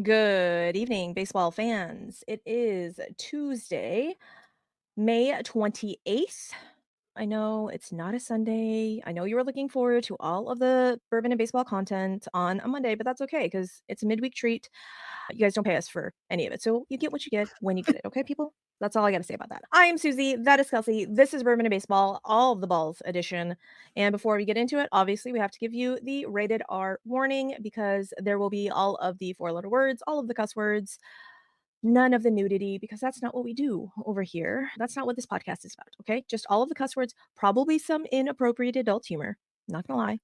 Good evening, baseball fans. It is Tuesday, May 28th. I know it's not a Sunday. I know you were looking forward to all of the bourbon and baseball content on a Monday, but that's okay because it's a midweek treat. You guys don't pay us for any of it. So you get what you get when you get it. Okay, people? That's all I got to say about that. I am Suzy. That is Kelsey. This is Bourbon and Baseball, all of the balls edition. And before we get into it, obviously, we have to give you the rated R warning because there will be all of the four-letter words, all of the cuss words, none of the nudity, because that's not what we do over here. That's not what this podcast is about. Okay. Just all of the cuss words, probably some inappropriate adult humor. Not gonna lie.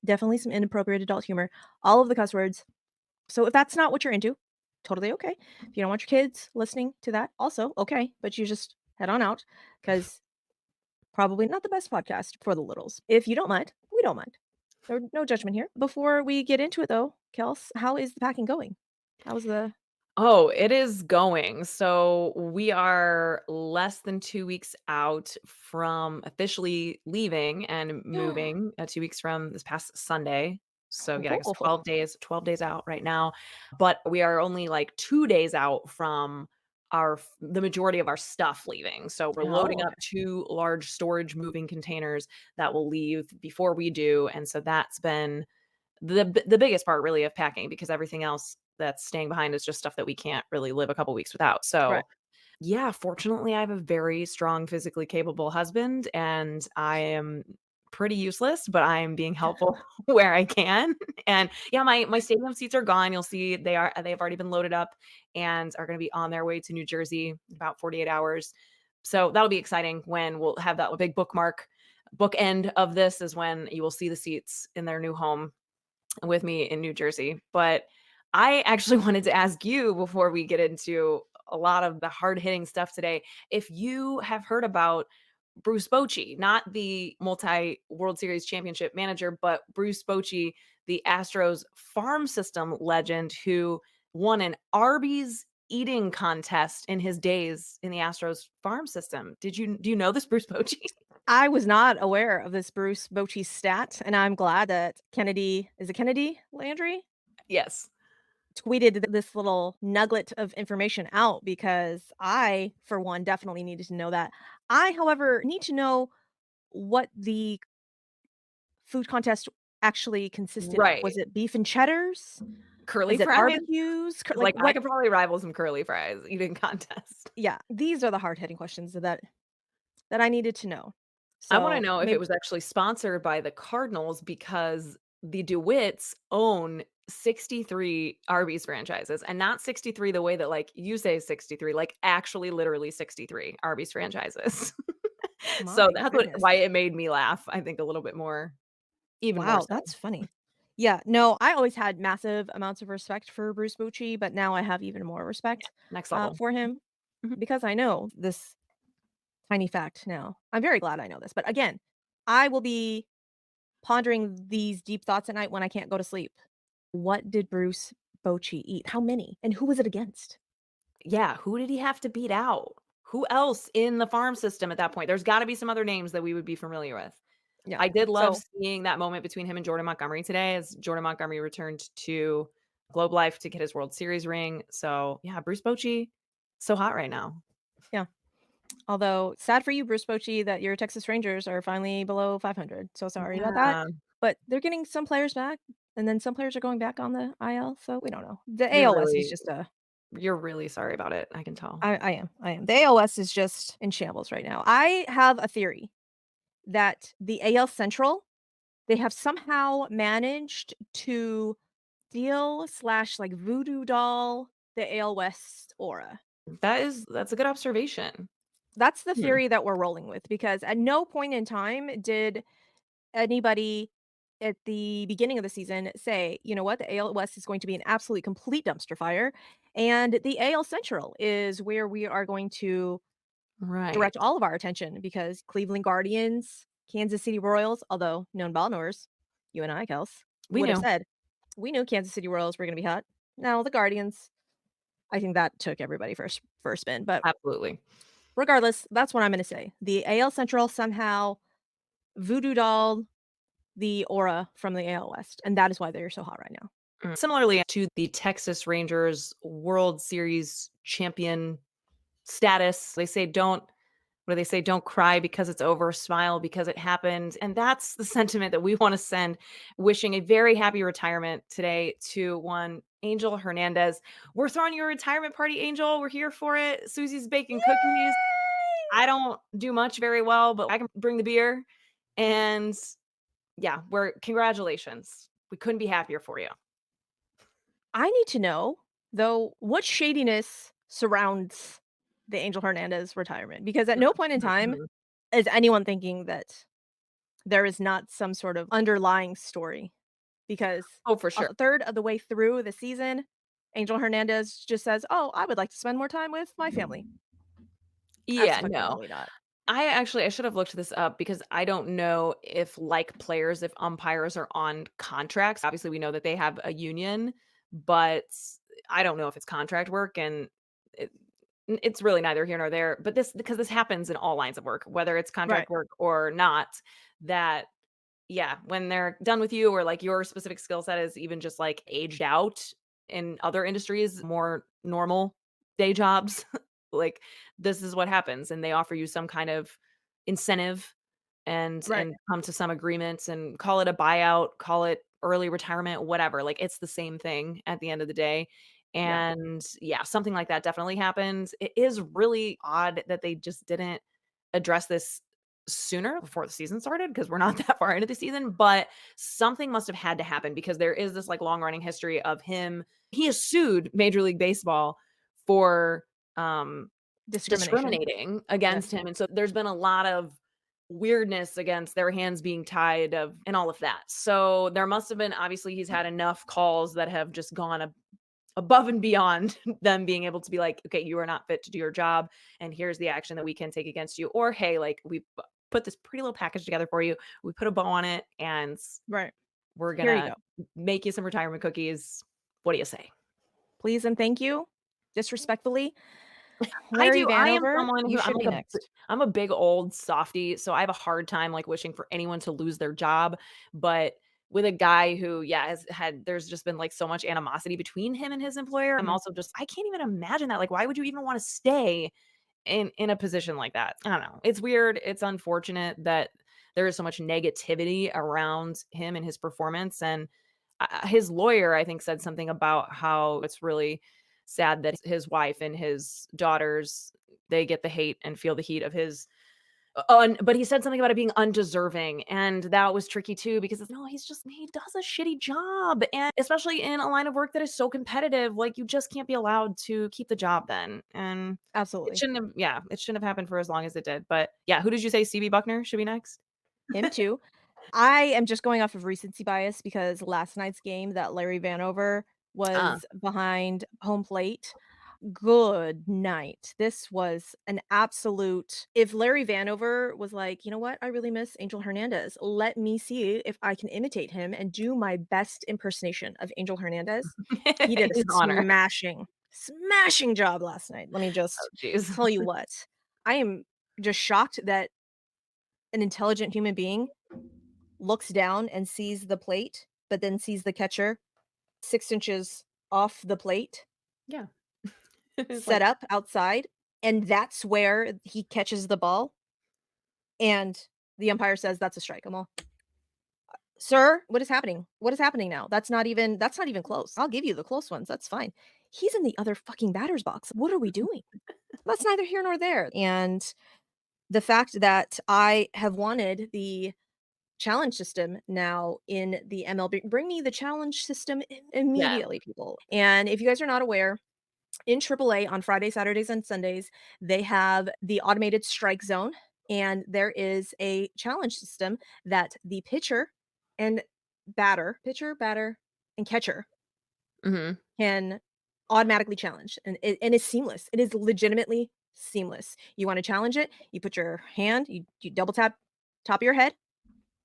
Definitely some inappropriate adult humor. All of the cuss words. So if that's not what you're into, totally okay. If you don't want your kids listening to that, also okay. But you just head on out because probably not the best podcast for the littles. If you don't mind, we don't mind. No judgment here. Before we get into it though, Kels, how is the packing going? How was the Oh, it is going. So we are less than 2 weeks out from officially leaving and moving, 2 weeks from this past Sunday. So cool, yeah, I cool, guess cool, cool. 12 days out right now, but we are only like 2 days out from the majority of our stuff leaving. So we're Oh, loading okay. up 2 large storage moving containers that will leave before we do, and so that's been the biggest part really of packing because everything else that's staying behind is just stuff that we can't really live a couple weeks without. Right. So, yeah, fortunately, I have a very strong, physically capable husband, and I am pretty useless, but I am being helpful where I can. And yeah, my stadium seats are gone. You'll see they've already been loaded up and are going to be on their way to New Jersey in about 48 hours. So that'll be exciting when we'll have that big bookend of this is when you will see the seats in their new home with me in New Jersey. But I actually wanted to ask you before we get into a lot of the hard hitting stuff today, if you have heard about Bruce Bochy, not the multi World Series championship manager, but Bruce Bochy, the Astros farm system legend who won an Arby's eating contest in his days in the Astros farm system. Do you know this Bruce Bochy? I was not aware of this Bruce Bochy stat, and I'm glad that Kennedy Landry Yes. tweeted this little nugget of information out because I, for one, definitely needed to know that. I, however, need to know what the food contest actually consisted of. Right. Was it beef and cheddars? Curly Is it fries? barbecues? Like Like, I what? could probably rival some curly fries eating contest. Yeah, these are the hard hitting questions that I needed to know. I wanna So know if it maybe, was actually sponsored by the Cardinals because the DeWitts own 63 Arby's franchises, and not 63 the way that, like, you say 63, like, actually literally 63 Arby's franchises. So my that's goodness. why it made me laugh, I think, a little bit more, even more Wow, so. that's funny. Yeah, no, I always had massive amounts of respect for Bruce Bucci, but now I have even more respect Next level. for him Mhm. because I know this tiny fact now. I'm very glad I know this. But again, I will be pondering these deep thoughts at night when I can't go to sleep. What did Bruce Bochy eat? How many? And who was it against? Yeah, who did he have to beat out? Who else in the farm system at that point? There's gotta be some other names that we would be familiar with. Yeah. I did love So, seeing that moment between him and Jordan Montgomery today as Jordan Montgomery returned to Globe Life to get his World Series ring. So, yeah, Bruce Bochy, so hot right now. yeah. Although sad for you, Bruce Bochy, that your Texas Rangers are finally below 500. So sorry about that. Yeah, But they're getting some players back, and then some players are going back on the IL. So we don't know. The you're AL West is really just a you're really sorry about it, I can tell. I am. The AL West is just in shambles right now. I have a theory that the AL Central, they have somehow managed to deal slash like voodoo doll the AL West aura. That's a good observation. That's the Hmm. theory that we're rolling with because at no point in time did anybody at the beginning of the season say, you know what, the AL West is going to be an absolutely complete dumpster fire. And the AL Central is where we are going to Right. direct all of our attention because Cleveland Guardians, Kansas City Royals, although known ball knowers, you and I, Kels, We would have knew. said, we knew Kansas City Royals were going to be hot. Now the Guardians, I think that took everybody for a spin. But Absolutely. regardless, that's what I'm going to say. The AL Central somehow voodoo doll the aura from the AL West, and that is why they're so hot right now. Similarly to the Texas Rangers World Series champion status, they say what do they say? Don't cry because it's over, smile because it happened. And that's the sentiment that we want to send, wishing a very happy retirement today to one Angel Hernandez. We're throwing you a retirement party, Angel. We're here for it. Susie's baking cookies. Yay! I don't do much very well, but I can bring the beer. And yeah, we're congratulations. We couldn't be happier for you. I need to know, though, what shadiness surrounds the Angel Hernandez retirement, because at no point in time Mhm. is anyone thinking that there is not some sort of underlying story, because Oh, for sure. a third of the way through the season, Angel Hernandez just says, "Oh, I would like to spend more time with my family." Yeah, no. Absolutely not. I should have looked this up because I don't know if like players, if umpires are on contracts. Obviously, we know that they have a union, but I don't know if it's contract work and it, it's really neither here nor there. But this because this happens in all lines of work, whether it's Right, contract work or not, that yeah, when they're done with you or like your specific skill set is even just like aged out in other industries, more normal day jobs, like this is what happens and they offer you some kind of incentive right. and come to some agreements and call it a buyout, call it early retirement, whatever. Like it's the same thing at the end of the day. Yeah, And yeah, something like that definitely happens. It is really odd that they just didn't address this sooner before the season started because we're not that far into the season, but something must have had to happen because there is this like long running history of him. He has sued Major League Baseball for um discrimination. discriminating against Yes. him. And so there's been a lot of weirdness against their hands being tied of and all of that. So there must have been obviously he's had enough calls that have just gone above and beyond them being able to be like, okay, you are not fit to do your job, and here's the action that we can take against you. Or hey, like put this pretty little package together for you. We put a bow on it, and Right. we're Here you gonna go. make you some retirement cookies. What do you say? Please and thank you. Disrespectfully, I Larry do. I am Vanover, someone you who should be next. I'm a big old softy, so I have a hard time like wishing for anyone to lose their job. But with a guy who, yeah, has had there's just been like so much animosity between him and his employer. I'm Mhm. also just I can't even imagine that. Like, why would you even want to stay in a position like that? I don't know. It's weird. It's unfortunate that there is so much negativity around him and his performance. And his lawyer, I think, said something about how it's really sad that his wife and his daughters they get the hate and feel the heat of his but he said something about it being undeserving, and that was tricky too because it's no, he does a shitty job, and especially in a line of work that is so competitive, like you just can't be allowed to keep the job then. And Absolutely. it shouldn't have happened for as long as it did. But yeah, who did you say CB Buckner should be next? Him too. I am just going off of recency bias because last night's game that Larry Vanover Uh, was behind home plate. Good night. This was an absolute if Larry Vanover was like, "You know what? I really miss Angel Hernandez. Let me see if I can imitate him and do my best impersonation of Angel Hernandez." He did a he's an honor. smashing job last night. Let me Oh just jeez. tell you what. I am just shocked that an intelligent human being looks down and sees the plate, but then sees the catcher 6 inches off the plate, Yeah. It's set like up outside, and that's where he catches the ball, and the umpire says, "That's a strike." I'm all, "Sir, what is happening? What is happening now? That's not even close. I'll give you the close ones, that's fine. He's in the other fucking batter's box. What are we doing?" That's neither here nor there, and the fact that I have wanted the challenge system now in the MLB. Bring me the challenge system yeah. immediately, people. And if you guys are not aware, in AAA on Fridays, Saturdays, and Sundays, they have the automated strike zone. And there is a challenge system that the and pitcher, batter, and catcher Mhm. can automatically challenge. And it's seamless. It is legitimately seamless. You want to challenge it, you put your hand, you double tap top of your head,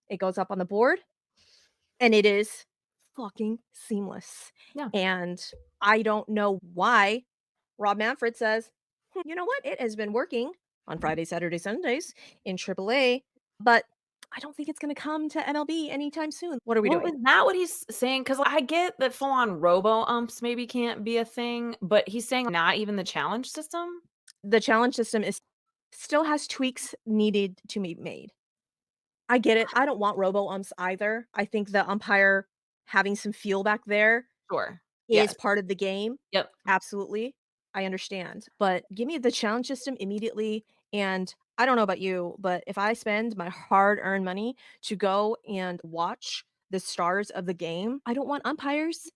it goes up on the board, and it is fucking seamless. Yeah. And I don't know why Rob Manfred says, "Hmm, you know what? It has been working on Friday, Saturday, Sundays in AAA, but I don't think it's gonna come to MLB anytime soon. What are we Well, doing? is that what he's saying? Because I get that full on robo umps maybe can't be a thing, but he's saying not even the challenge system? The challenge system is still has tweaks needed to be made. I get it. I don't want robo-umps either. I think the umpire having some feel back there Sure. is Yes. part of the game. Yep. Absolutely. I understand. But give me the challenge system immediately. And I don't know about you, but if I spend my hard-earned money to go and watch the stars of the game, I don't want umpires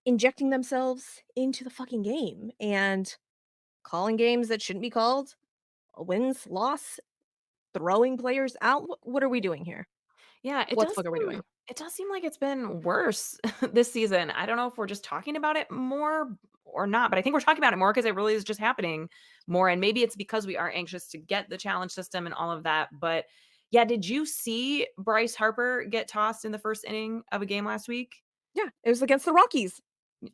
injecting themselves into the fucking game and calling games that shouldn't be called, wins, loss, throwing players out. What are we doing here? Yeah, What the fuck are we doing? it does seem like it's been worse this season. I don't know if we're just talking about it more or not, but I think we're talking about it more because it really is just happening more, and maybe it's because we are anxious to get the challenge system and all of that, but yeah, did you see Bryce Harper get tossed in the 1st inning of a game last week? Yeah, it was against the Rockies.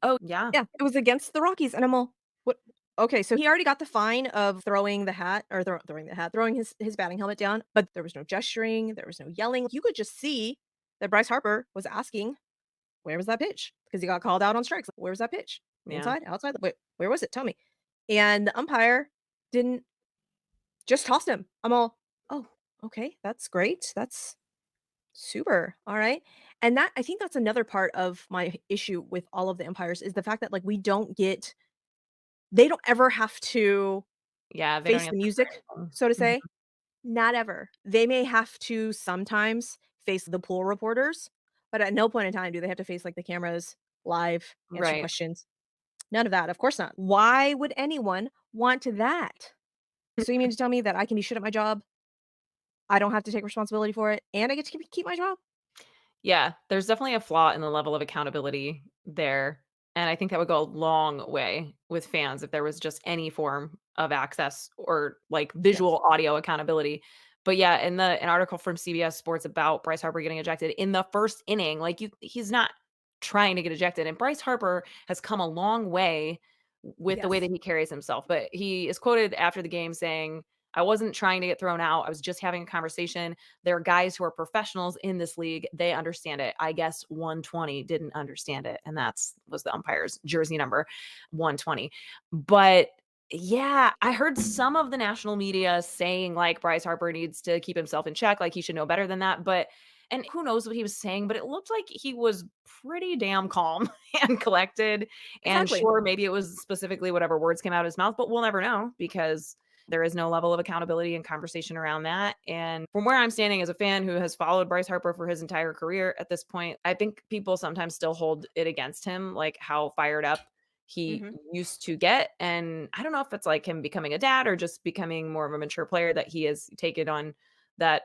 Oh, yeah. Yeah, it was against the Rockies, and I'm all, "What?" Okay, so he already got the fine of throwing the hat or throwing the hat, throwing his batting helmet down, but there was no gesturing, there was no yelling. You could just see that Bryce Harper was asking, "Where was that pitch?" Because he got called out on strikes. "Where was that pitch? Yeah. Inside? Outside? Where was it? Tell me." And the umpire didn't, just tossed him. I'm all, "Oh, okay, that's great. That's super. Alright." And that, I think that's another part of my issue with all of the umpires is the fact that, like, we don't get they don't ever have to Yeah, they don't face the answer for music, anything. so to Mhm. say. Not ever. They may have to sometimes face the pool reporters, but at no point in time do they have to face, like, the cameras, live, answer Right. questions. None of that, of course not. Why would anyone want that? So you mean to tell me that I can be shit at my job, I don't have to take responsibility for it, and I get to keep my job? Yeah, there's definitely a flaw in the level of accountability there, and I think that would go a long way with fans if there was just any form of access or, like, Yes. visual audio accountability. But yeah, in the an article from CBS Sports about Bryce Harper getting ejected in the 1st inning, like, he's not trying to get ejected, and Bryce Harper has come a long way with the way Yes. that he carries himself, but he is quoted after the game saying, "I wasn't trying to get thrown out, I was just having a conversation. There are guys who are professionals in this league. They understand it. I guess 120 didn't understand it." And that's was the umpire's jersey number, 120. But yeah, I heard some of the national media saying like Bryce Harper needs to keep himself in check, like he should know better than that. But and who knows what he was saying, but it looked like he was pretty damn calm and collected. And Exactly. sure, maybe it was specifically whatever words came out of his mouth, but we'll never know because there is no level of accountability and conversation around that. And from where I'm standing as a fan who has followed Bryce Harper for his entire career at this point, I think people sometimes still hold it against him, like how fired up he Mhm. used to get. And I don't know if it's like him becoming a dad or just becoming more of a mature player that he has taken on that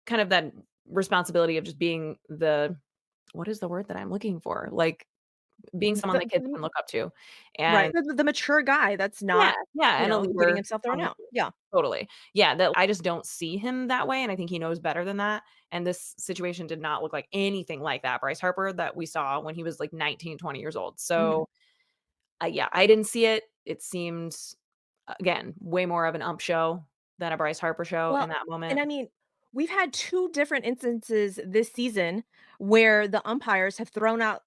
kind of that responsibility of just being the what is the word that I'm looking for? Like being someone that kids The can look up to. right. And The mature guy that's yeah, not, yeah, and a getting leader himself thrown on the out. field. Yeah. Totally. Yeah, that I just don't see him that way, and I think he knows better than that, and this situation did not look like anything like that Bryce Harper that we saw when he was, like, 19, 20 years old. Mhm. So, yeah, I didn't see it. It seemed, again, way more of an ump show than a Bryce Harper show in Well, that and moment. I mean, we've had 2 different instances this season where the umpires have thrown out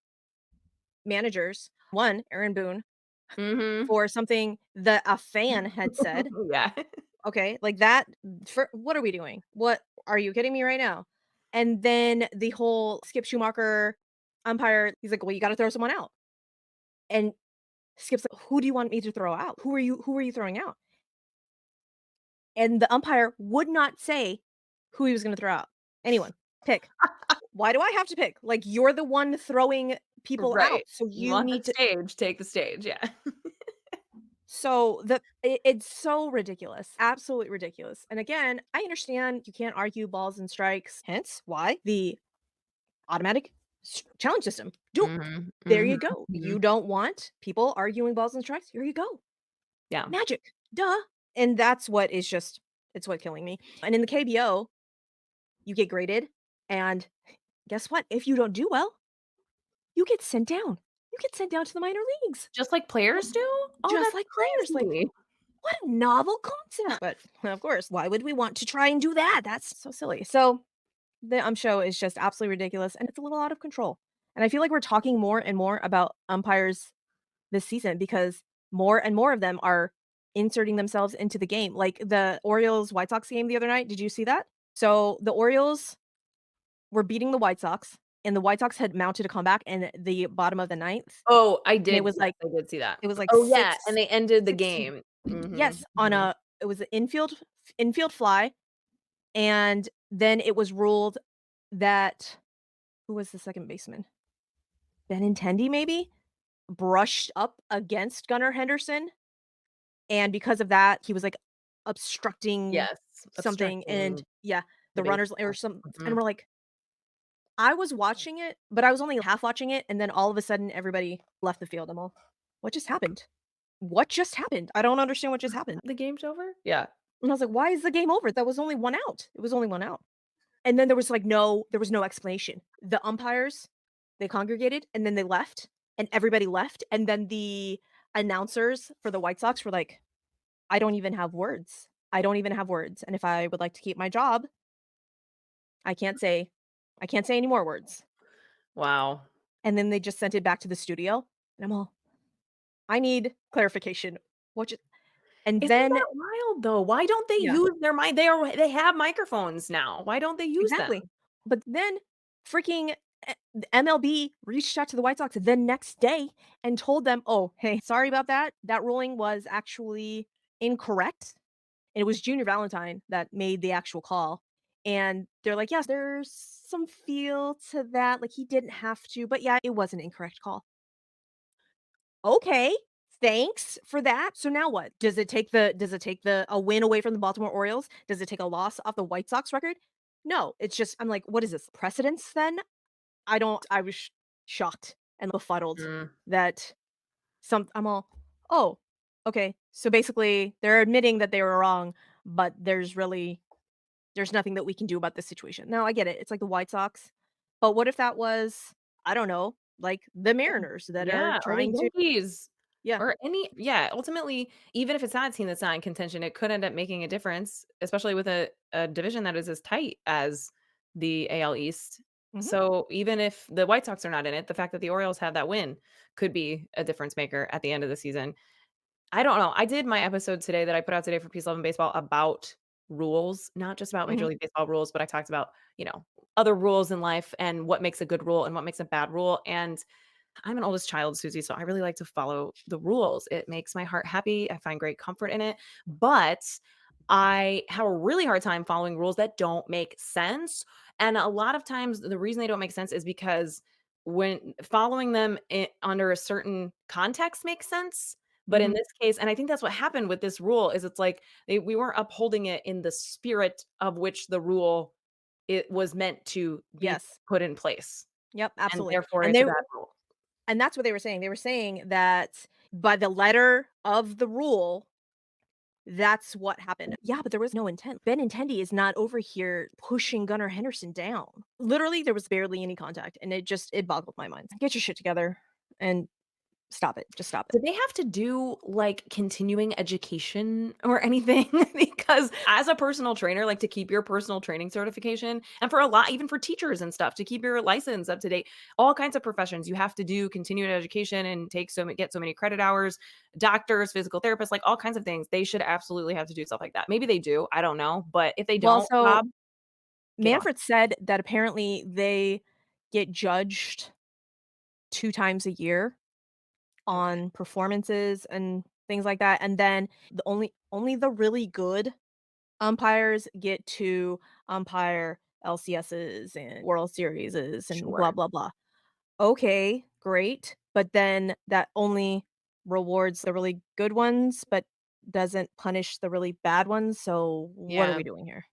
managers. One, Aaron Boone, Mhm. for something that a fan had said. Yeah. Okay, like that, for what are we doing? What, are you kidding me right now? And then the whole Skip Schumacher umpire, he's like, "Well, you gotta throw someone out." And Skip's like, "Who do you want me to throw out? Who are you throwing out?" And the umpire would not say who he was gonna throw out. Anyone. Pick. Why do I have to pick? Like, you're the one throwing people Right. out, so You you want the need to. stage, take the stage, yeah. So it's so ridiculous, absolutely ridiculous. And again, I understand you can't argue balls and strikes, hence why the automatic challenge system. Do Mhm, There you mhm, go. You mhm. don't want people arguing balls and strikes. Here you go. Yeah. Magic. Duh. And that's what is just, it's what killing me. And in the KBO, you get graded, and guess what? If you don't do well, you get sent down. You get sent down to the minor leagues. Just like Well, players do? Oh, just that's like players. Like, crazy. what a novel concept. But of course, why would we want to try and do that? That's so silly. So The show is just absolutely ridiculous, and it's a little out of control. And I feel like we're talking more and more about umpires this season because more and more of them are inserting themselves into the game. Like the Orioles White Sox game the other night, did you see that? So the Orioles were beating the White Sox, and the White Sox had mounted a comeback in the bottom of the ninth, Oh, and it was yes, like I did see that. it was like Oh, yeah, and 6 they ended the 6 game. Mhm, yes, on mhm. a it was an infield fly, and then it was ruled that who was the second baseman? Benintendi maybe? Brushed up against Gunnar Henderson, and because of that, he was, like, obstructing Yes, something, and obstructing yeah, the the runners or baseball. some and Mhm. we're like I was watching it, but I was only half watching it, and then all of a sudden, everybody left the field. I'm all, "What just happened? What just happened? I don't understand what just happened." The game's over? Yeah. And I was like, "Why is the game over? That was only 1 out. It was only 1 out." And then there was no explanation. The umpires, they congregated, and then they left, and everybody left, and then the announcers for the White Sox were like, "I don't even have words. I don't even have words, and if I would like to keep my job, I can't say I can't say any more words." Wow. And then they just sent it back to the studio, and I'm all, "I need clarification. What just" and Isn't then that wild, though? Why don't they yeah, use their they have microphones now. Why don't they use them? exactly. But then freaking the MLB reached out to the White Sox the next day and told them, "Oh, hey, sorry about that. That ruling was actually incorrect." And it was Junior Valentine that made the actual call. And they're like, "Yes, there's some feel to that. Like he didn't have to, but yeah, it was an incorrect call." Okay, thanks for that. So now what? Does it take the a win away from the Baltimore Orioles? Does it take a loss off the White Sox record? No, it's just I'm like, "What is this? Precedence then?" I was shocked and befuddled Mm. that I'm all, "Oh, okay." So basically, they're admitting that they were wrong, but there's nothing that we can do about this situation. Now, I get it. It's like the White Sox, but what if that was, I don't know, like the Mariners that are Yeah, or the trying to Yankees yeah. or ultimately, even if it's not a team that's not in contention, it could end up making a difference, especially with a division that is as tight as the AL East. Mhm, So, even if the White Sox are not in it, the fact that the Orioles have that win could be a difference maker at the end of the season. I don't know. I did my episode today that I put out today for Peace, Love, and Baseball about rules, not just about Major mhm, League Baseball rules, but I talked about, other rules in life and what makes a good rule and what makes a bad rule. And I'm an oldest child, Susie, so I really like to follow the rules. It makes my heart happy. I find great comfort in it. But I have a really hard time following rules that don't make sense. And a lot of times, the reason they don't make sense is because when following them under a certain context makes sense. But in mhm. this case, and I think that's what happened with this rule, is it's like we weren't upholding it in the spirit of which the rule it was meant to be Yes. put in place, Yep, and absolutely. therefore it's a bad rule. And that's what they were saying. They were saying that by the letter of the rule, that's what happened. Yeah, but there was no intent. Benintendi is not over here pushing Gunnar Henderson down. Literally, there was barely any contact, and it boggled my mind. Get your shit together and stop it. Just stop it. Do they have to do, like, continuing education or anything? Because as a personal trainer, like, to keep your personal training certification, and for a lot even for teachers and stuff, to keep your license up to date, all kinds of professions, you have to do continuing education and get so many credit hours, doctors, physical therapists, like, all kinds of things. They should absolutely have to do stuff like that. Maybe they do, I don't know, but if they Well, don't, so Bob, get on. Manfred said that apparently they get judged 2 times a year Okay, on performances and things like that, and then only the really good umpires get to umpire LCSs and World Serieses and blah, sure. blah, blah. Okay, great, but then that only rewards the really good ones, but doesn't punish the really bad ones, so what are Yeah. we doing here?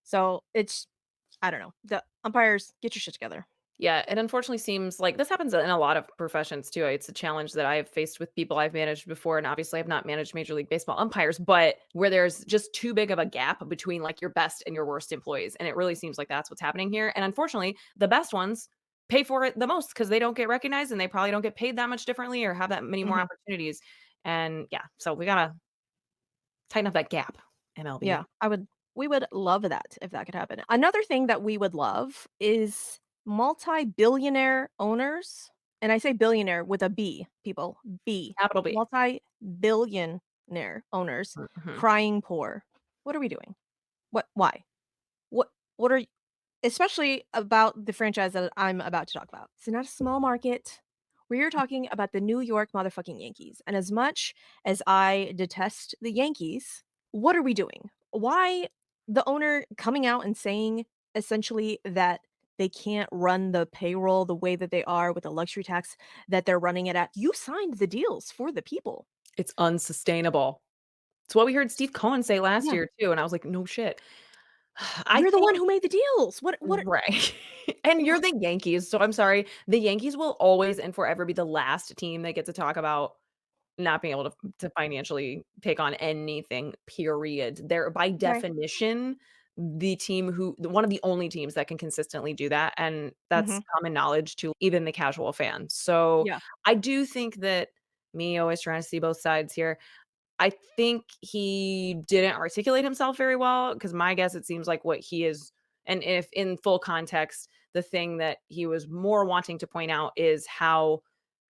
So, it's I don't know. The umpires, get your shit together. Yeah, it unfortunately seems like this happens in a lot of professions too. It's a challenge that I have faced with people I've managed before, and obviously I've not managed Major League Baseball umpires, but where there's just too big of a gap between like your best and your worst employees. And it really seems like that's what's happening here. And unfortunately, the best ones pay for it the most because they don't get recognized and they probably don't get paid that much differently or have that many more Mhm. opportunities. And yeah, so we gotta tighten up that gap, Yeah, MLB. I would We would love that if that could happen. Another thing that we would love is multi-billionaire owners, and I say billionaire with a B, people, B. Capital B. Multi-billionaire owners Mhm. crying poor. What are we doing? Why? What are especially about the franchise that I'm about to talk about. It's not a small market. We're talking about the New York motherfucking Yankees. And as much as I detest the Yankees, what are we doing? Why the owner coming out and saying essentially that they can't run the payroll the way that they are with the luxury tax that they're running it at? You signed the deals for the people. It's unsustainable. It's what we heard Steve Cohen say last Yeah. year too, and I was like, "No shit." I You're the one think who made the deals. What right. And you're the Yankees, so I'm sorry. The Yankees will always and forever be the last team that gets to talk about not being able to financially take on anything, period. They're by okay. definition the team who one of the only teams that can consistently do that, and that's Mhm. common knowledge to even the casual fan. So, Yeah. I do think that me always trying to see both sides here, I think he didn't articulate himself very well because my guess it seems like what he is and if in full context, the thing that he was more wanting to point out is how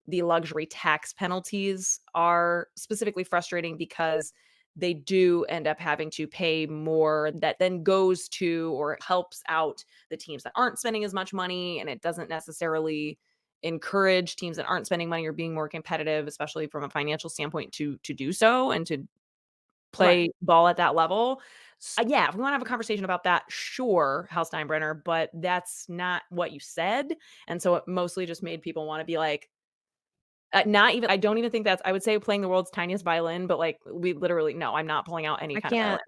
the luxury tax penalties are specifically frustrating because they do end up having to pay more that then goes to or helps out the teams that aren't spending as much money, and it doesn't necessarily encourage teams that aren't spending money or being more competitive, especially from a financial standpoint to do so and to Right. play ball at that level. Yeah, if we wanna have a conversation about that, sure, Hal Steinbrenner, but that's not what you said, and so it mostly just made people wanna be like, not even I don't even think that's I would say playing the world's tiniest violin, but, like, we literally no, I'm not pulling out any I kind of can't. violin.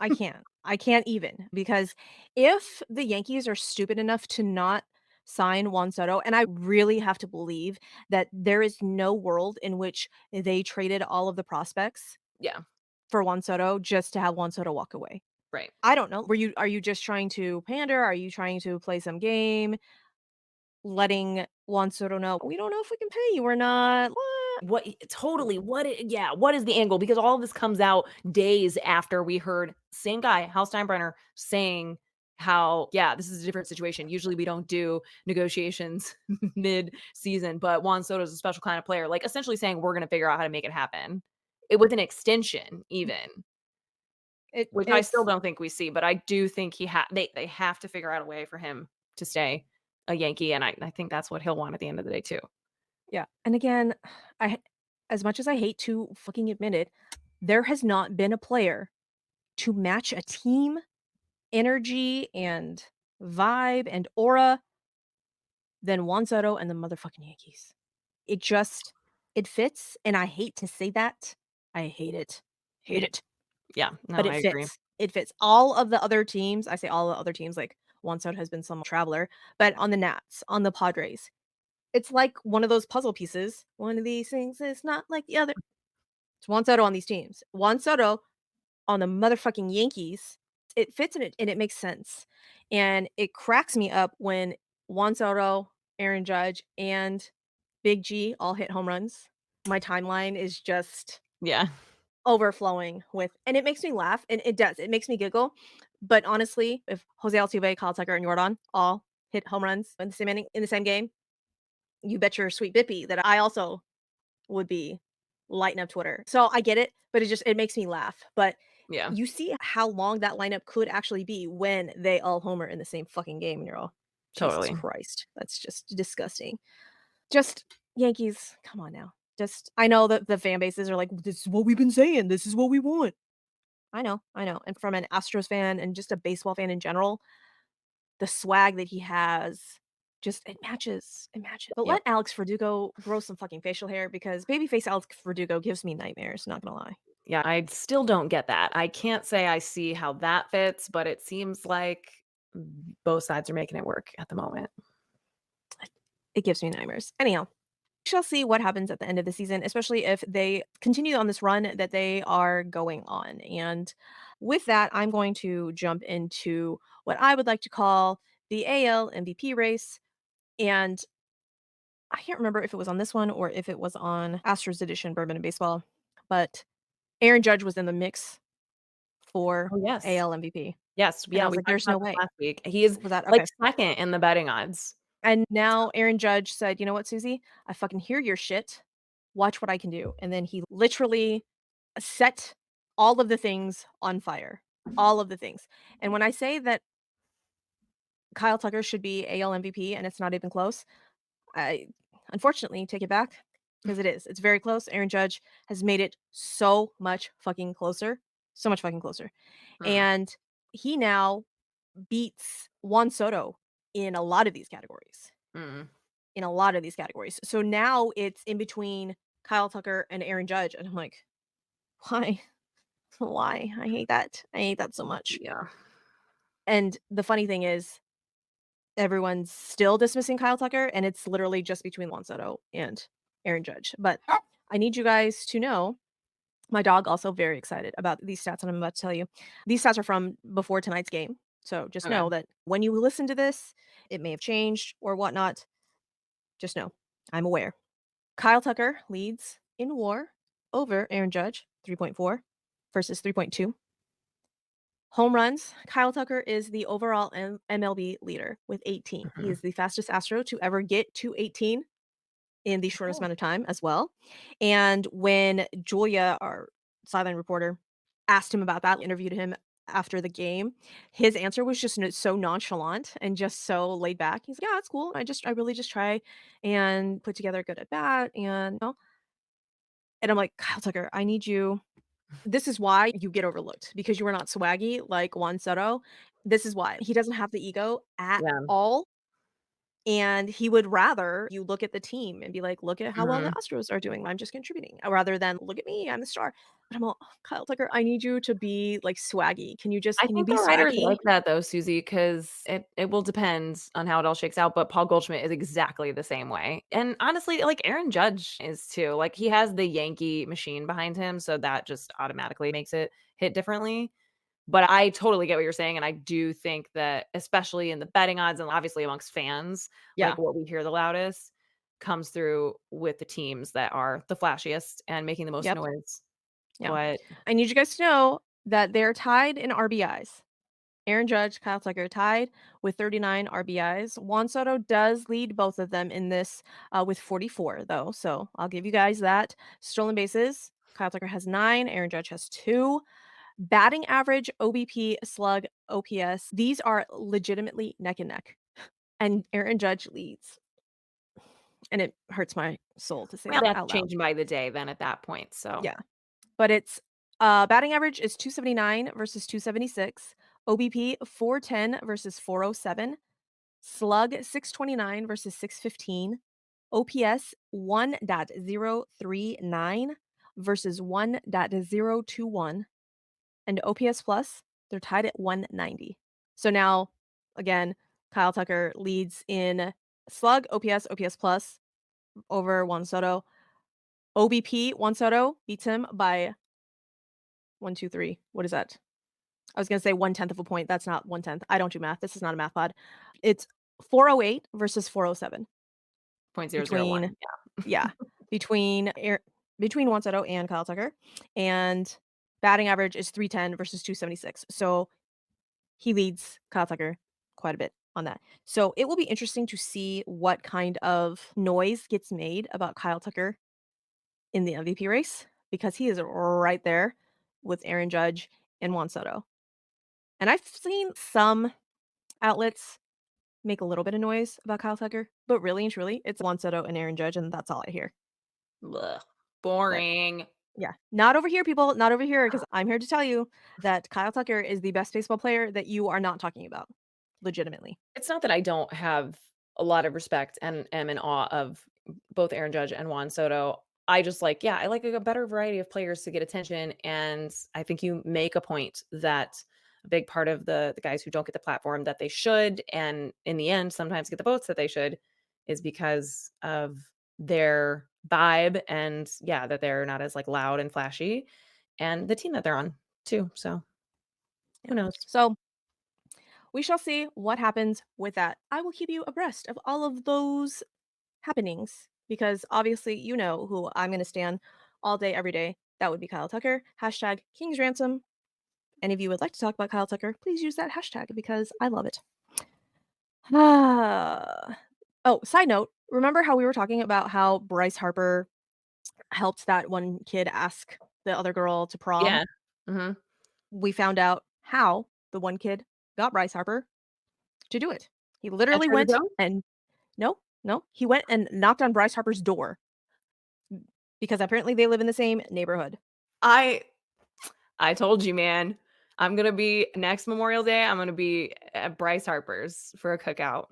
I can't. I can't even because if the Yankees are stupid enough to not sign Juan Soto, and I really have to believe that there is no world in which they traded all of the prospects Yeah, for Juan Soto just to have Juan Soto walk away. right. I don't know. Are you just trying to pander? Are you trying to play some game, letting Juan Soto know, "We don't know if we can pay you or not." What? What totally, what is the angle? Because all of this comes out days after we heard same guy, Hal Steinbrenner, saying how, "Yeah, this is a different situation. Usually we don't do negotiations mid-season, but Juan Soto's a special kind of player," like, essentially saying, "We're gonna figure out how to make it happen." With an extension even. Which I still It's don't think we see, but I do think they have to figure out a way for him to stay a Yankee, and I think that's what he'll want at the end of the day too. yeah, and again, I as much as I hate to fucking admit it, there has not been a player to match a team energy and vibe and aura than Juan Soto and the motherfucking Yankees. It just it fits, and I hate to say that. I hate it. Hate it. Yeah, no, But it I agree. fits. It fits. All of the other teams, I say all the other teams, like Juan Soto has been some traveler, but on the Nats, on the Padres, it's like one of those puzzle pieces. One of these things is not like the other. It's Juan Soto on these teams. Juan Soto on the motherfucking Yankees, it fits and it makes sense. And it cracks me up when Juan Soto, Aaron Judge, and Big G all hit home runs. My timeline is just Yeah, overflowing with and it makes me laugh, and it does. It makes me giggle. But honestly, if Jose Altuve, Kyle Tucker, and Jordan all hit home runs in the same inning in the same game, you bet your sweet bippy that I also would be lighting up Twitter. So I get it, but it makes me laugh. But yeah, you see how long that lineup could actually be when they all homer in the same fucking game, and you're all, "Jesus totally. Christ, that's just disgusting." Just Yankees, come on now. Just I know that the fan bases are like, "This is what we've been saying. This is what we want." I know, and from an Astros fan and just a baseball fan in general, the swag that he has, just it matches. But Yep. let Alex Verdugo grow some fucking facial hair because babyface Alex Verdugo gives me nightmares, not gonna lie. Yeah, I still don't get that. I can't say I see how that fits, but it seems like both sides are making it work at the moment. It gives me nightmares. Anyhow, we shall see what happens at the end of the season, especially if they continue on this run that they are going on. And with that, I'm going to jump into what I would like to call the AL MVP race. And I can't remember if it was on this one or if it was on Astros edition Bourbon and Baseball, but Aaron Judge was in the mix for Oh, yes. AL MVP. Yes, And I yeah, was we like, talked "There's no about this way." last week. He is, Was that like, okay? 2nd in the betting odds. And now So Aaron Judge said, "You know what, Suzy? I fucking hear your shit. Watch what I can do." And then he literally set all of the things on fire. All of the things. And when I say that Kyle Tucker should be AL MVP and it's not even close, I unfortunately take it back because it is. It's very close. Aaron Judge has made it so much fucking closer. So much fucking closer. Mm, And he now beats Juan Soto in a lot of these categories. mm, In a lot of these categories. So now it's in between Kyle Tucker and Aaron Judge. And I'm like, why? Why? I hate that. I hate that so much. yeah. And the funny thing is, everyone's still dismissing Kyle Tucker, and it's literally just between Juan Soto and Aaron Judge. But I need you guys to know my dog also very excited about these stats, and I'm about to tell you. These stats are from before tonight's game. So just Okay. know that when you listen to this, it may have changed or whatnot. Just know I'm aware. Kyle Tucker leads in WAR over Aaron Judge, 3.4 versus 3.2. Home runs, Kyle Tucker is the overall MLB leader with 18. He Mhm. is the fastest Astro to ever get to 18 in the shortest Oh. amount of time as well. And when Julia, our sideline reporter, asked him about that, interviewed him after the game, his answer was just so nonchalant and just so laid back. He's like, "Yeah, it's cool. I really just try and put together a good at bat, and and I'm like, "Kyle Tucker, I need you." This is why you get overlooked, because you are not swaggy like Juan Soto. This is why. He doesn't have the ego at Yeah. all, and he would rather you look at the team and be like, "Look at how well the Mhm. Astros are doing. I'm just contributing," rather than, "Look at me, I'm the star." But I'm all, "Oh, Kyle Tucker, I need you to be, like, swaggy. I Can you think be the writers swaggy?" like that though, Susie, because it will depend on how it all shakes out, but Paul Goldschmidt is exactly the same way. And honestly, like, Aaron Judge is too. Like, he has the Yankee machine behind him, so that just automatically makes it hit differently. But I totally get what you're saying, and I do think that, especially in the betting odds and obviously amongst fans, Yeah, like, what we hear the loudest comes through with the teams that are the flashiest and making the most yep, noise. yeah. But I need you guys to know that they're tied in RBIs. Aaron Judge, Kyle Tucker tied with 39 RBIs. Juan Soto does lead both of them in this with 44, though. So I'll give you guys that. Stolen bases, Kyle Tucker has 9, Aaron Judge has 2. Batting average, OBP, slug, OPS, these are legitimately neck and neck. And Aaron Judge leads. And it hurts my soul to say well, that that's out loud. changing by the day then at that point, so Yeah. But it's batting average is 279 versus 276. OBP 410 versus 407. Slug 629 versus 615. OPS 1.039 versus 1.021. And OPS plus, they're tied at 190. So now, again, Kyle Tucker leads in slug, OPS plus over Juan Soto. OBP, Juan Soto beats him by 1, 2, 3. What is that? I was gonna say 1/10 of a point. That's not 1/10. I don't do math. This is not a math pod. It's 408 versus 407 .001, between yeah, between between Juan Soto and Kyle Tucker, and batting average is 310 versus 276. So he leads Kyle Tucker quite a bit on that. So it will be interesting to see what kind of noise gets made about Kyle Tucker in the MVP race, because he is right there with Aaron Judge and Juan Soto. And I've seen some outlets make a little bit of noise about Kyle Tucker, but really and truly, it's Juan Soto and Aaron Judge, and that's all I hear. yeah. But Boring. yeah, not over here, people, not over here, because I'm here to tell you that Kyle Tucker is the best baseball player that you are not talking about, legitimately. It's not that I don't have a lot of respect and am in awe of both Aaron Judge and Juan Soto. I just like, yeah, I like a better variety of players to get attention. And I think you make a point that a big part of the guys who don't get the platform that they should, and in the end, sometimes get the votes that they should, is because of their vibe and yeah, that they're not as like loud and flashy, and the team that they're on too. So Yeah. who knows? So we shall see what happens with that. I will keep you abreast of all of those happenings because obviously you know who I'm going to stand all day, every day. That would be Kyle Tucker. Hashtag King's Ransom. any of you would like to talk about Kyle Tucker, please use that hashtag because I love it. Ah. Oh, side note, remember how we were talking about how Bryce Harper helped that one kid ask the other girl to prom? Yeah. Mhm. We found out how the one kid got Bryce Harper to do it. He At literally Trader went Joe's? and no, no, he went and knocked on Bryce Harper's door because apparently they live in the same neighborhood. I I told you, man. I'm gonna be next Memorial Day, I'm gonna be at Bryce Harper's for a cookout.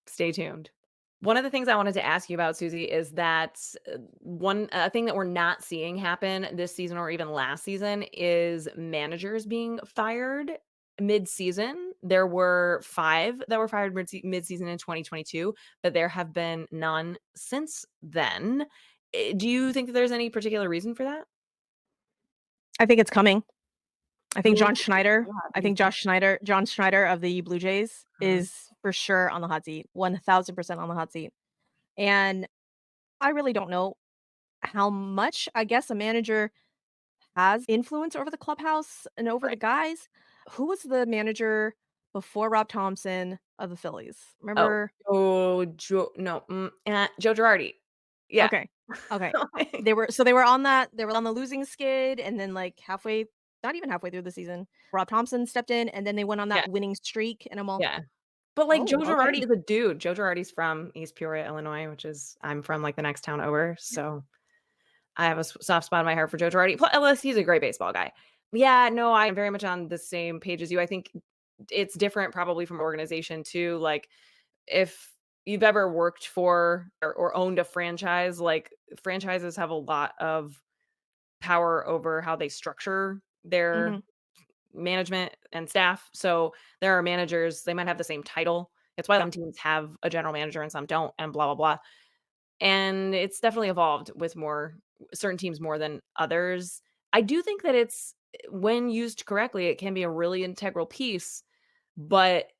Stay tuned. One of the things I wanted to ask you about, Susie, is that one thing that we're not seeing happen this season or even last season is managers being fired mid-season. There were 5 that were fired mid-season in 2022, but there have been none since then. Do you think that there's any particular reason for that? I think it's coming. I think Who John Schneider who I do you think think? John Schneider of the Blue Jays Mhm. is for sure on the hot seat, 1000% on the hot seat. And I really don't know how much, I guess, a manager has influence over the clubhouse and over the Right. guys. Who was the manager before Rob Thompson of the Phillies? Oh, Remember? Joe Girardi. Yeah. Okay. Okay. They were on that they were on the losing skid, and then, like, halfway not even halfway through the season, Rob Thompson stepped in, and then they went on Yeah, that winning streak, and I'm all, yeah. But, like, Joe "Oh, Girardi okay." is a dude. Joe Girardi's from East Peoria, Illinois, which is I'm from, like, the next town over, so I have a soft spot in my heart for Joe Girardi. Plus, he's a great baseball guy. Yeah, no, I'm very much on the same page as you. I think it's different probably from organization too, like, if you've ever worked for or owned a franchise, like, franchises have a lot of power over how they structure their Mhm. management and staff. So there are managers, they might have the same title. It's why Yeah. some teams have a general manager and some don't, and blah, blah, blah. And it's definitely evolved with more certain teams more than others. I do think that it's when used correctly, it can be a really integral piece, but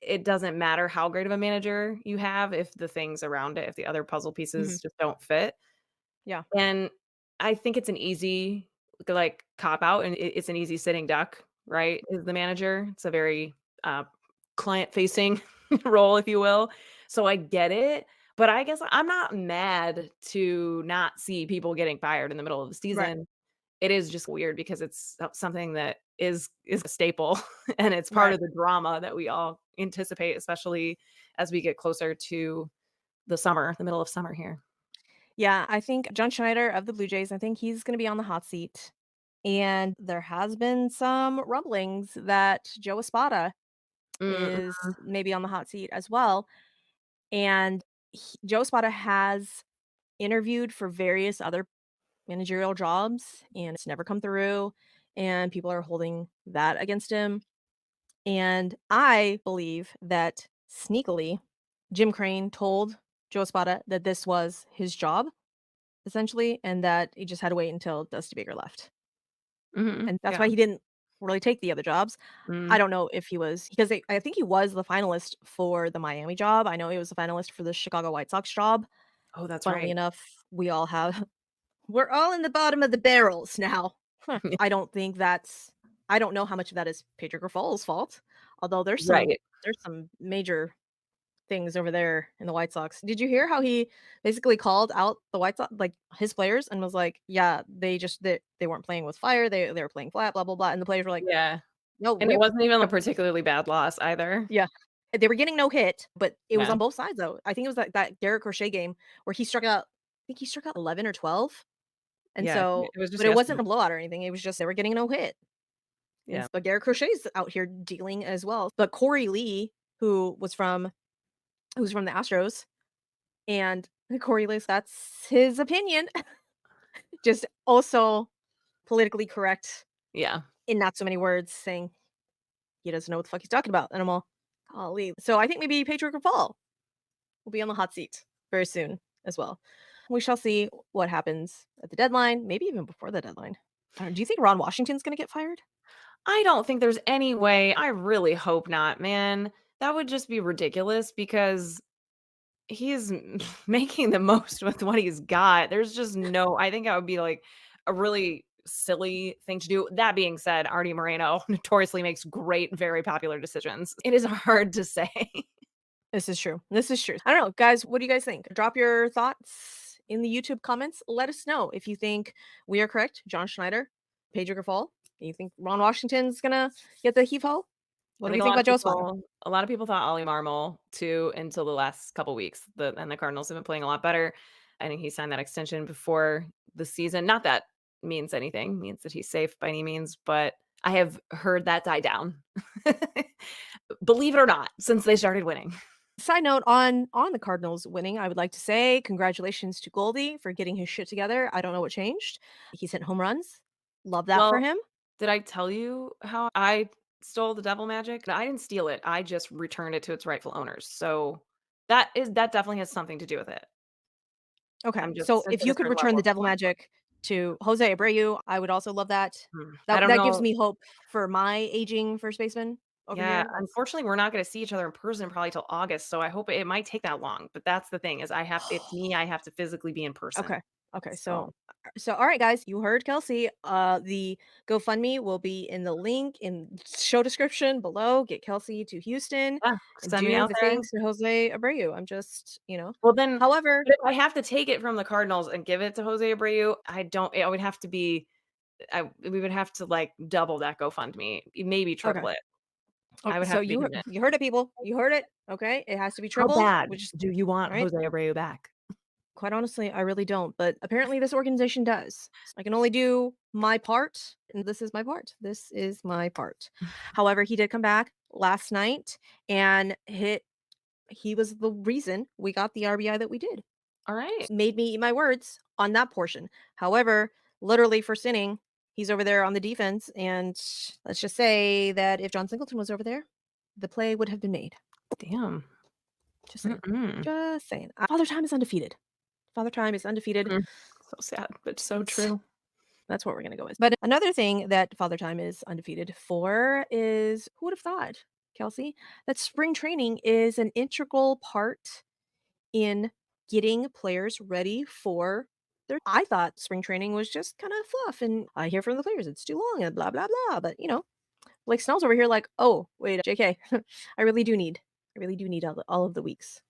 it doesn't matter how great of a manager you have if the things around it, if the other puzzle Mhm. pieces just don't fit. Yeah. And I think it's an easy, like, cop out, and it's an easy sitting duck, right, is the manager. It's a very, uh, client-facing role, if you will. So I get it, but I guess I'm not mad to not see people getting fired in the middle of the Right. season. It is just weird because it's something that is a staple, and it's part Right. of the drama that we all anticipate, especially as we get closer to the summer, the middle of summer here. Yeah, I think John Schneider of the Blue Jays, I think he's gonna be on the hot seat, and there has been some rumblings that Joe Espada Mm, is maybe on the hot seat as well, and Joe Espada has interviewed for various other managerial jobs, and it's never come through, and people are holding that against him, and I believe that sneakily, Jim Crane told Joe Espada that this was his job, essentially, and that he just had to wait until Dusty Baker left, mhm, and that's yeah. why he didn't really take the other jobs. I Mm. don't know if he was because I think he was the finalist for the Miami job. I know he was the finalist for the Chicago White Sox job. Oh, that's Funnily right. enough, we all have we're all in the bottom of the barrels now. I don't think that's I don't know how much of that is Pedro Griffol's fault, although Right. there's some major things over there in the White Sox. Did you hear how he basically called out the White Sox, like, his players and was like, "Yeah, they weren't playing with fire, they were playing flat, blah, blah, blah," and the players were like, Yeah, "No, and it we." wasn't even a particularly bad loss either. Yeah. They were getting no hit, but it was Yeah, on both sides, though. I think it was that Garrett Crochet game where he struck out I think he struck out 11 or 12, and yeah, so it was just but it wasn't yesterday. a blowout or anything, it was just they were getting no hit, and Yeah. but Garrett Crochet's out here dealing as well. But Corey Lee, who was from the Astros, and Corey Lee, that's his opinion, just also politically correct Yeah. in not so many words, saying he doesn't know what the fuck he's talking about, and I'm all, "Golly." So I think maybe Pedro Grifol will be on the hot seat very soon as well. We shall see what happens at the deadline, maybe even before the deadline. I don't know, do you think Ron Washington's gonna get fired? I don't think there's any way, I really hope not, man. That would just be ridiculous because he's making the most with what he's got. There's just no I think that would be, like, a really silly thing to do. That being said, Artie Moreno notoriously makes great, very popular decisions. It is hard to say. This is true. This is true. I don't know, guys, what do you guys think? Drop your thoughts in the YouTube comments. Let us know if you think we are correct, John Schneider, Pedro Grifol. You think Ron Washington's gonna get the heave-ho? What I do we think think about Joe Espada? a lot of people thought Ollie Marmol too until the last couple weeks. And the Cardinals have been playing a lot better. I think he signed that extension before the season. Not that means anything, means that he's safe by any means, but I have heard that die down. Believe it or not, since they started winning. Side note on the Cardinals winning, I would like to say congratulations to Goldie for getting his shit together. I don't know what changed. He's hitting home runs. Love that for Well, him. did I tell you how I stole the devil magic? I didn't steal it. I just returned it to its rightful owners. So that definitely has something to do with it. Okay, I'm just so sent if at a you could certain return level the of devil magic to Jose Abreu, I would also love that. I That don't that gives know. me hope for my aging first baseman over Yeah, here. That's unfortunately, we're not gonna see each other in person probably till August, so I hope it might take that long, but that's the thing is it's me, I have to physically be in person. okay. Okay, So, so all right, guys, you heard Kelsey. The GoFundMe will be in the link in show description below. Get Kelsey to Houston yeah, and send me do out the there. things to Jose Abreu. I'm just, Well, then However, but if I have to take it from the Cardinals and give it to Jose Abreu, I would have to be we would have to, like, double that GoFundMe, maybe okay. triple it. Oh, I would so have to be convinced. you heard it, people. You heard it. Okay, it has to be How tripled. bad Which, do you want all right. Jose Abreu back? Quite honestly, I really don't, but apparently this organization does. I can only do my part, and this is my part. This is my part. However, he did come back last night and he was the reason we got the RBI that we did. Alright. Made me eat my words on that portion. However, literally first inning, he's over there on the defense, and let's just say that if John Singleton was over there, the play would have been made. Damn. Just saying. Mm-mm. Just saying. Father Time is undefeated. Father Time is undefeated. Mm. So sad, but so That's true. That's what we're gonna go with. But another thing that Father Time is undefeated for is who would have thought, Kelsey, that spring training is an integral part in getting players ready for their I thought spring training was just kind of fluff and I hear from the players it's too long and blah blah blah. But like Snell's over here like, oh wait, JK, I really do need all of the weeks.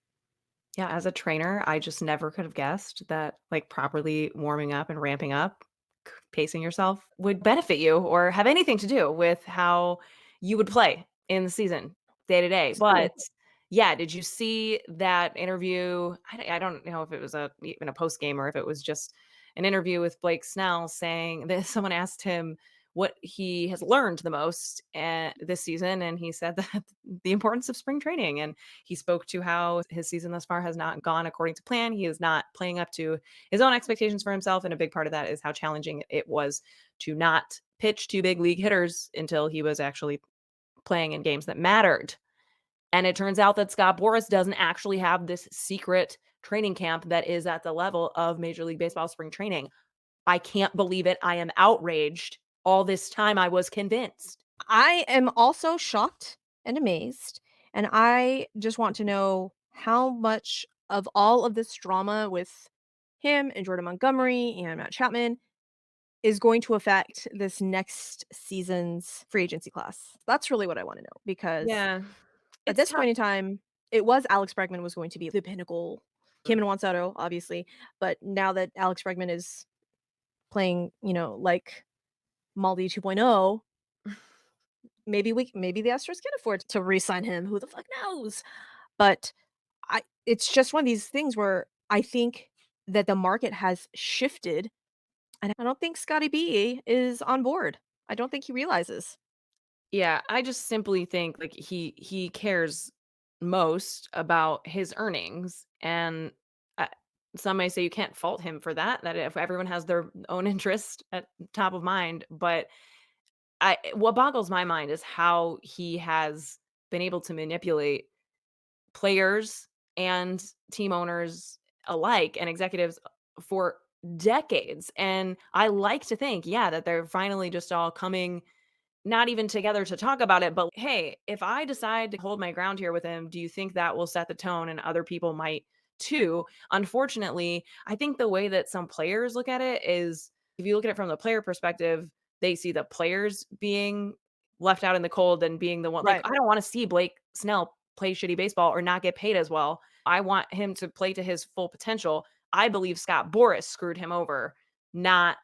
Yeah, as a trainer, I just never could have guessed that, like, properly warming up and ramping up, pacing yourself would benefit you or have anything to do with how you would play in the season day to day. Exactly. But yeah, did you see that interview? I don't know if it was even a post game or if it was just an interview with Blake Snell saying that someone asked him what he has learned the most this season, and he said that the importance of spring training. And he spoke to how his season thus far has not gone according to plan. He is not playing up to his own expectations for himself, and a big part of that is how challenging it was to not pitch to big league hitters until he was actually playing in games that mattered. And it turns out that Scott Boras doesn't actually have this secret training camp that is at the level of Major League Baseball spring training. I can't believe it. I am outraged. All this time I was convinced. I am also shocked and amazed, and I just want to know how much of all of this drama with him and Jordan Montgomery and Matt Chapman is going to affect this next season's free agency class. That's really what I want to know because Yeah. at It's this tough. point in time, it was Alex Bregman was going to be the pinnacle. Him and Juan Soto, obviously, but now that Alex Bregman is playing, like Maldi 2.0, maybe the Astros can afford to re-sign him. Who the fuck knows? But it's just one of these things where I think that the market has shifted, and I don't think Scotty B is on board. I don't think he realizes. Yeah, I just simply think like he cares most about his earnings, and I, some may say you can't fault him for that. That if everyone has their own interest at top of mind, but what boggles my mind is how he has been able to manipulate players and team owners alike and executives for decades. And I like to think, yeah, that they're finally just all coming not even together to talk about it, but hey, if I decide to hold my ground here with him, do you think that will set the tone and other people might too? Unfortunately, I think the way that some players look at it is If you look at it from the player perspective, they see the players being left out in the cold and being the one like, Right. I don't wanna see Blake Snell play shitty baseball or not get paid as well. I want him to play to his full potential. I believe Scott Boras screwed him over, not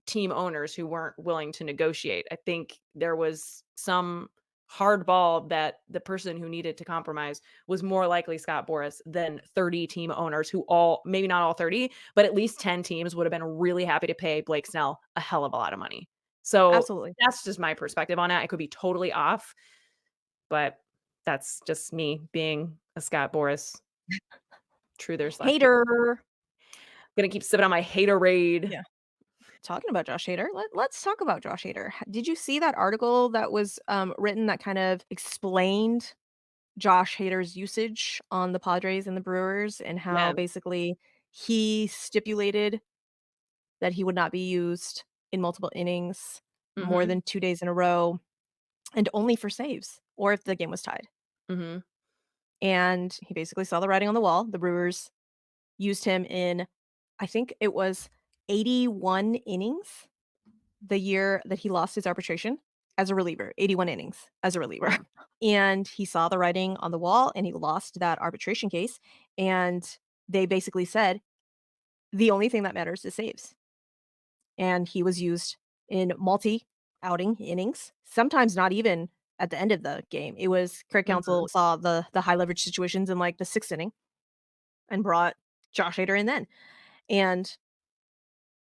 team owners who weren't willing to negotiate. I think there was some hardball that the person who needed to compromise was more likely Scott Boras than 30 team owners who all maybe not all 30, but at least 10 teams would have been really happy to pay Blake Snell a hell of a lot of money. So Absolutely. that's just my perspective on it. I could be totally off, but that's just me being a Scott Boras truther/hater. Hater. Gonna keep sipping on my haterade. Yeah. Talking about Josh Hader, let's talk about Josh Hader. Did you see that article that was written that kind of explained Josh Hader's usage on the Padres and the Brewers and how Yeah. basically he stipulated that he would not be used in multiple innings more Mhm. than 2 days in a row and only for saves or if the game was tied. Mhm. And he basically saw the writing on the wall. The Brewers used him in, I think it was 81 innings the year that he lost his arbitration as a reliever, 81 innings as a reliever. Wow. And he saw the writing on the wall and he lost that arbitration case. And they basically said, the only thing that matters is saves. And he was used in multi outing innings, sometimes not even at the end of the game. It was Craig Mhm. Counsell saw the high leverage situations in like the sixth inning and brought Josh Hader in then. And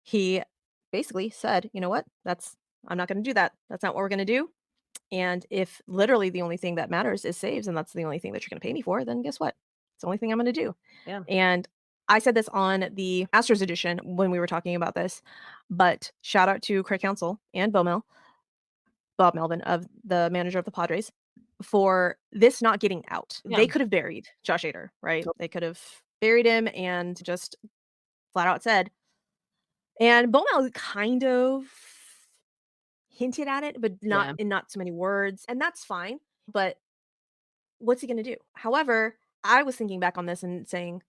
he basically said, you know what? I'm not going to do that. That's not what we're going to do. And if literally the only thing that matters is saves and that's the only thing that you're going to pay me for, then guess what? It's the only thing I'm going to do. Yeah. And I said this on the Astros edition when we were talking about this, but shout out to Craig Counsell and Bob Melvin of the manager of the Padres for this not getting out. Yeah. They could have buried Josh Hader, right? They could have buried him and just flat out said, and Bono kind of hinted at it, but not Yeah. in not so many words, and that's fine, but what's he gonna do? However, I was thinking back on this and saying,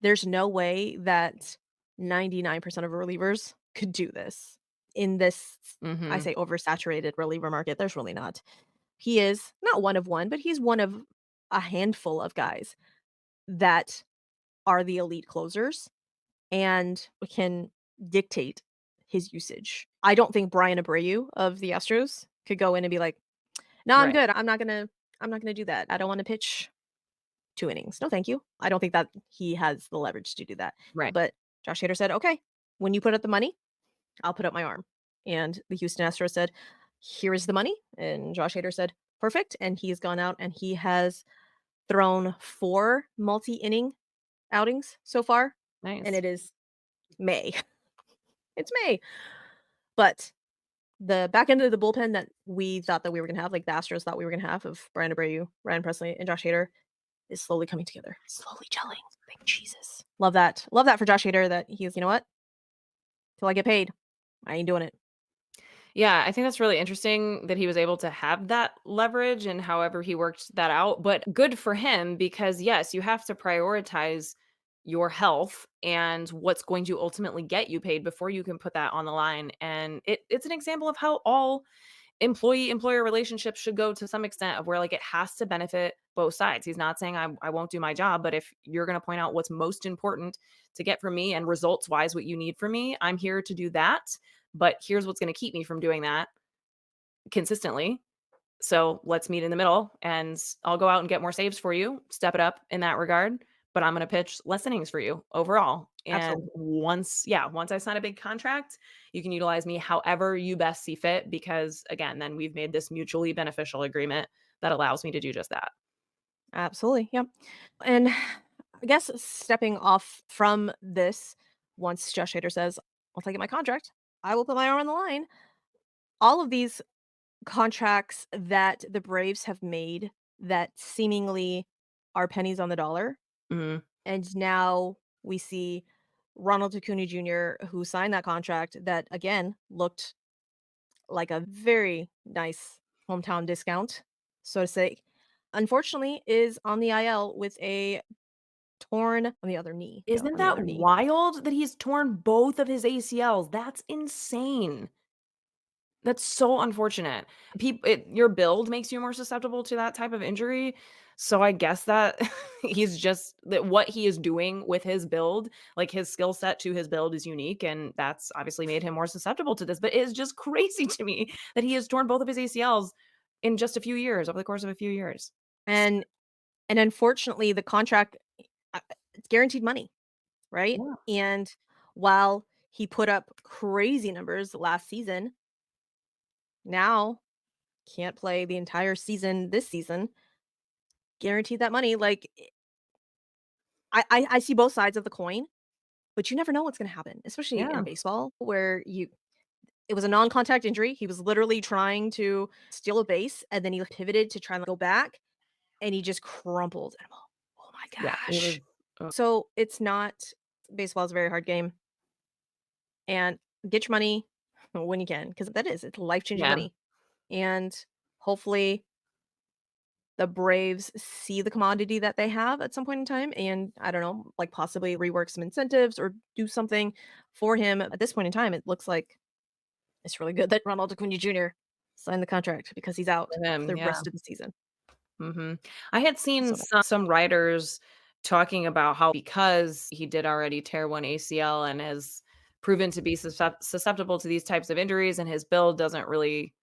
there's no way that 99% of relievers could do this in this, I Mhm. say, oversaturated reliever market. There's really not. He is not one of one, but he's one of a handful of guys that are the elite closers and can dictate his usage. I don't think Brian Abreu of the Astros could go in and be like, "No, I'm Right. good. I'm not gonna do that. I don't wanna pitch 2 innings. No, thank you." I don't think that he has the leverage to do that. Right. But Josh Hader said, "Okay, when you put up the money, I'll put up my arm." And the Houston Astros said, "Here is the money." And Josh Hader said, "Perfect." And he's gone out and he has thrown 4 multi-inning outings so far, and Nice. it is May. It's May. But the back end of the bullpen that we thought that we were gonna have, like the Astros thought we were gonna have of Brian Abreu, Ryan Presley, and Josh Hader is slowly coming together, slowly gelling. Thank Jesus. Love that. Love that for Josh Hader that he's, you know what? Till I get paid, I ain't doing it. Yeah, I think that's really interesting that he was able to have that leverage and however he worked that out. But good for him because, yes, you have to prioritize your health and what's going to ultimately get you paid before you can put that on the line. And it's an example of how all employee employer relationships should go to some extent of where like it has to benefit both sides. He's not saying I won't do my job, but if you're going to point out what's most important to get from me and results wise what you need from me, I'm here to do that. But here's what's going to keep me from doing that consistently. So let's meet in the middle and I'll go out and get more saves for you, step it up in that regard. But I'm going to pitch less innings for you overall. And Absolutely. once I sign a big contract, you can utilize me however you best see fit. Because again, then we've made this mutually beneficial agreement that allows me to do just that. Absolutely. Yep. And I guess stepping off from this, once Josh Hader says, "Once I get my contract, I will put my arm on the line." All of these contracts that the Braves have made that seemingly are pennies on the dollar. Mhm. And now we see Ronald Acuna Jr., who signed that contract that again looked like a very nice hometown discount, so to say. Unfortunately, is on the IL with a torn on the other knee. Yeah, Isn't on the that other knee. wild that he's torn both of his ACLs? That's insane. That's so unfortunate. Your build makes you more susceptible to that type of injury, so I guess that he's just that what he is doing with his build, like, his skill set to his build is unique, and that's obviously made him more susceptible to this, but it is just crazy to me that he has torn both of his ACLs in just a few years, over the course of a few years. S And unfortunately, the contract, it's guaranteed money, right? Yeah, And while he put up crazy numbers last season, now can't play the entire season this season, guaranteed that money. Like, I see both sides of the coin, but you never know what's gonna happen, especially in yeah. baseball where you it was a non-contact injury. He was literally trying to steal a base, and then he pivoted to try and go back, and he just crumpled, and I'm all, "Oh my Yeah, it was gosh." So, it's not baseball is a very hard game, and get your money when you can, because it's life-changing yeah. money, and hopefully the Braves see the commodity that they have at some point in time and, I don't know, like, possibly rework some incentives or do something for him. At this point in time, it looks like it's really good that Ronald Acuña Jr. signed the contract because he's out For for him, the yeah. rest of the season. Mhm. I had seen So some writers talking about how because he did already tear one ACL and has proven to be susceptible to these types of injuries and his build doesn't really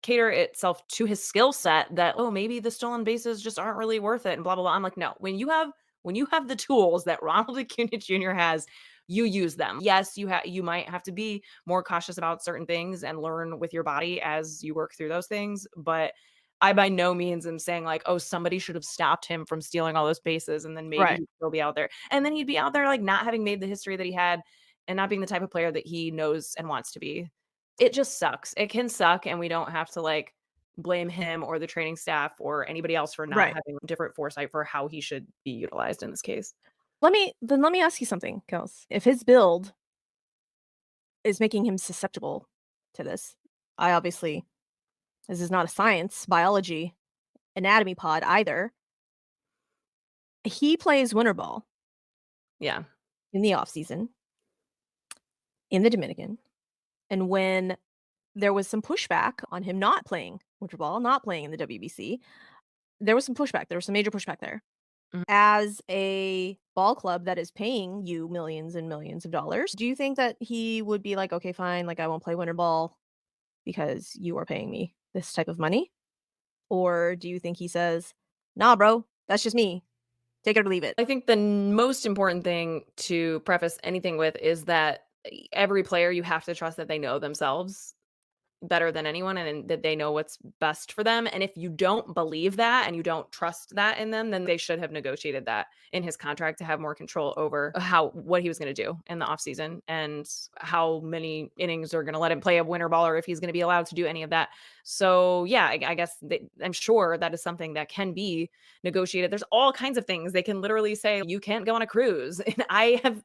cater itself to his skill set that, "Oh, maybe the stolen bases just aren't really worth it," and blah, blah, blah. I'm like, "No, when you have the tools that Ronald Acuna Jr. has, you use them. Yes, you might have to be more cautious about certain things and learn with your body as you work through those things, but I by no means am saying like, "Oh, somebody should have stopped him from stealing all those bases, and then maybe right, he'd still be out there." And then he'd be out there, like, not having made the history that he had and not being the type of player that he knows and wants to be. It just sucks. It can suck, and we don't have to, like, blame him or the training staff or anybody else for not right. having different foresight for how he should be utilized in this case. Let me ask you something, Kels. If his build is making him susceptible to this, I obviously this is not a science, biology, anatomy pod either. He plays winter ball Yeah. in the off season in the Dominican, and when there was some pushback on him not playing winter ball, not playing in the WBC, there was some pushback, there was some major pushback there. Mhm. As a ball club that is paying you millions and millions of dollars, do you think that he would be like, "Okay, fine, like, I won't play winter ball because you are paying me this type of money?" Or do you think he says, "Nah, bro, that's just me. Take it or leave it." I think the most important thing to preface anything with is that every player, you have to trust that they know themselves better than anyone and that they know what's best for them. And if you don't believe that and you don't trust that in them, then they should have negotiated that in his contract to have more control over how what he was going to do in the offseason and how many innings are going to let him play a winter ball or if he's going to be allowed to do any of that. So yeah, I guess I'm sure that is something that can be negotiated. There's all kinds of things they can literally say you can't go on a cruise. And I have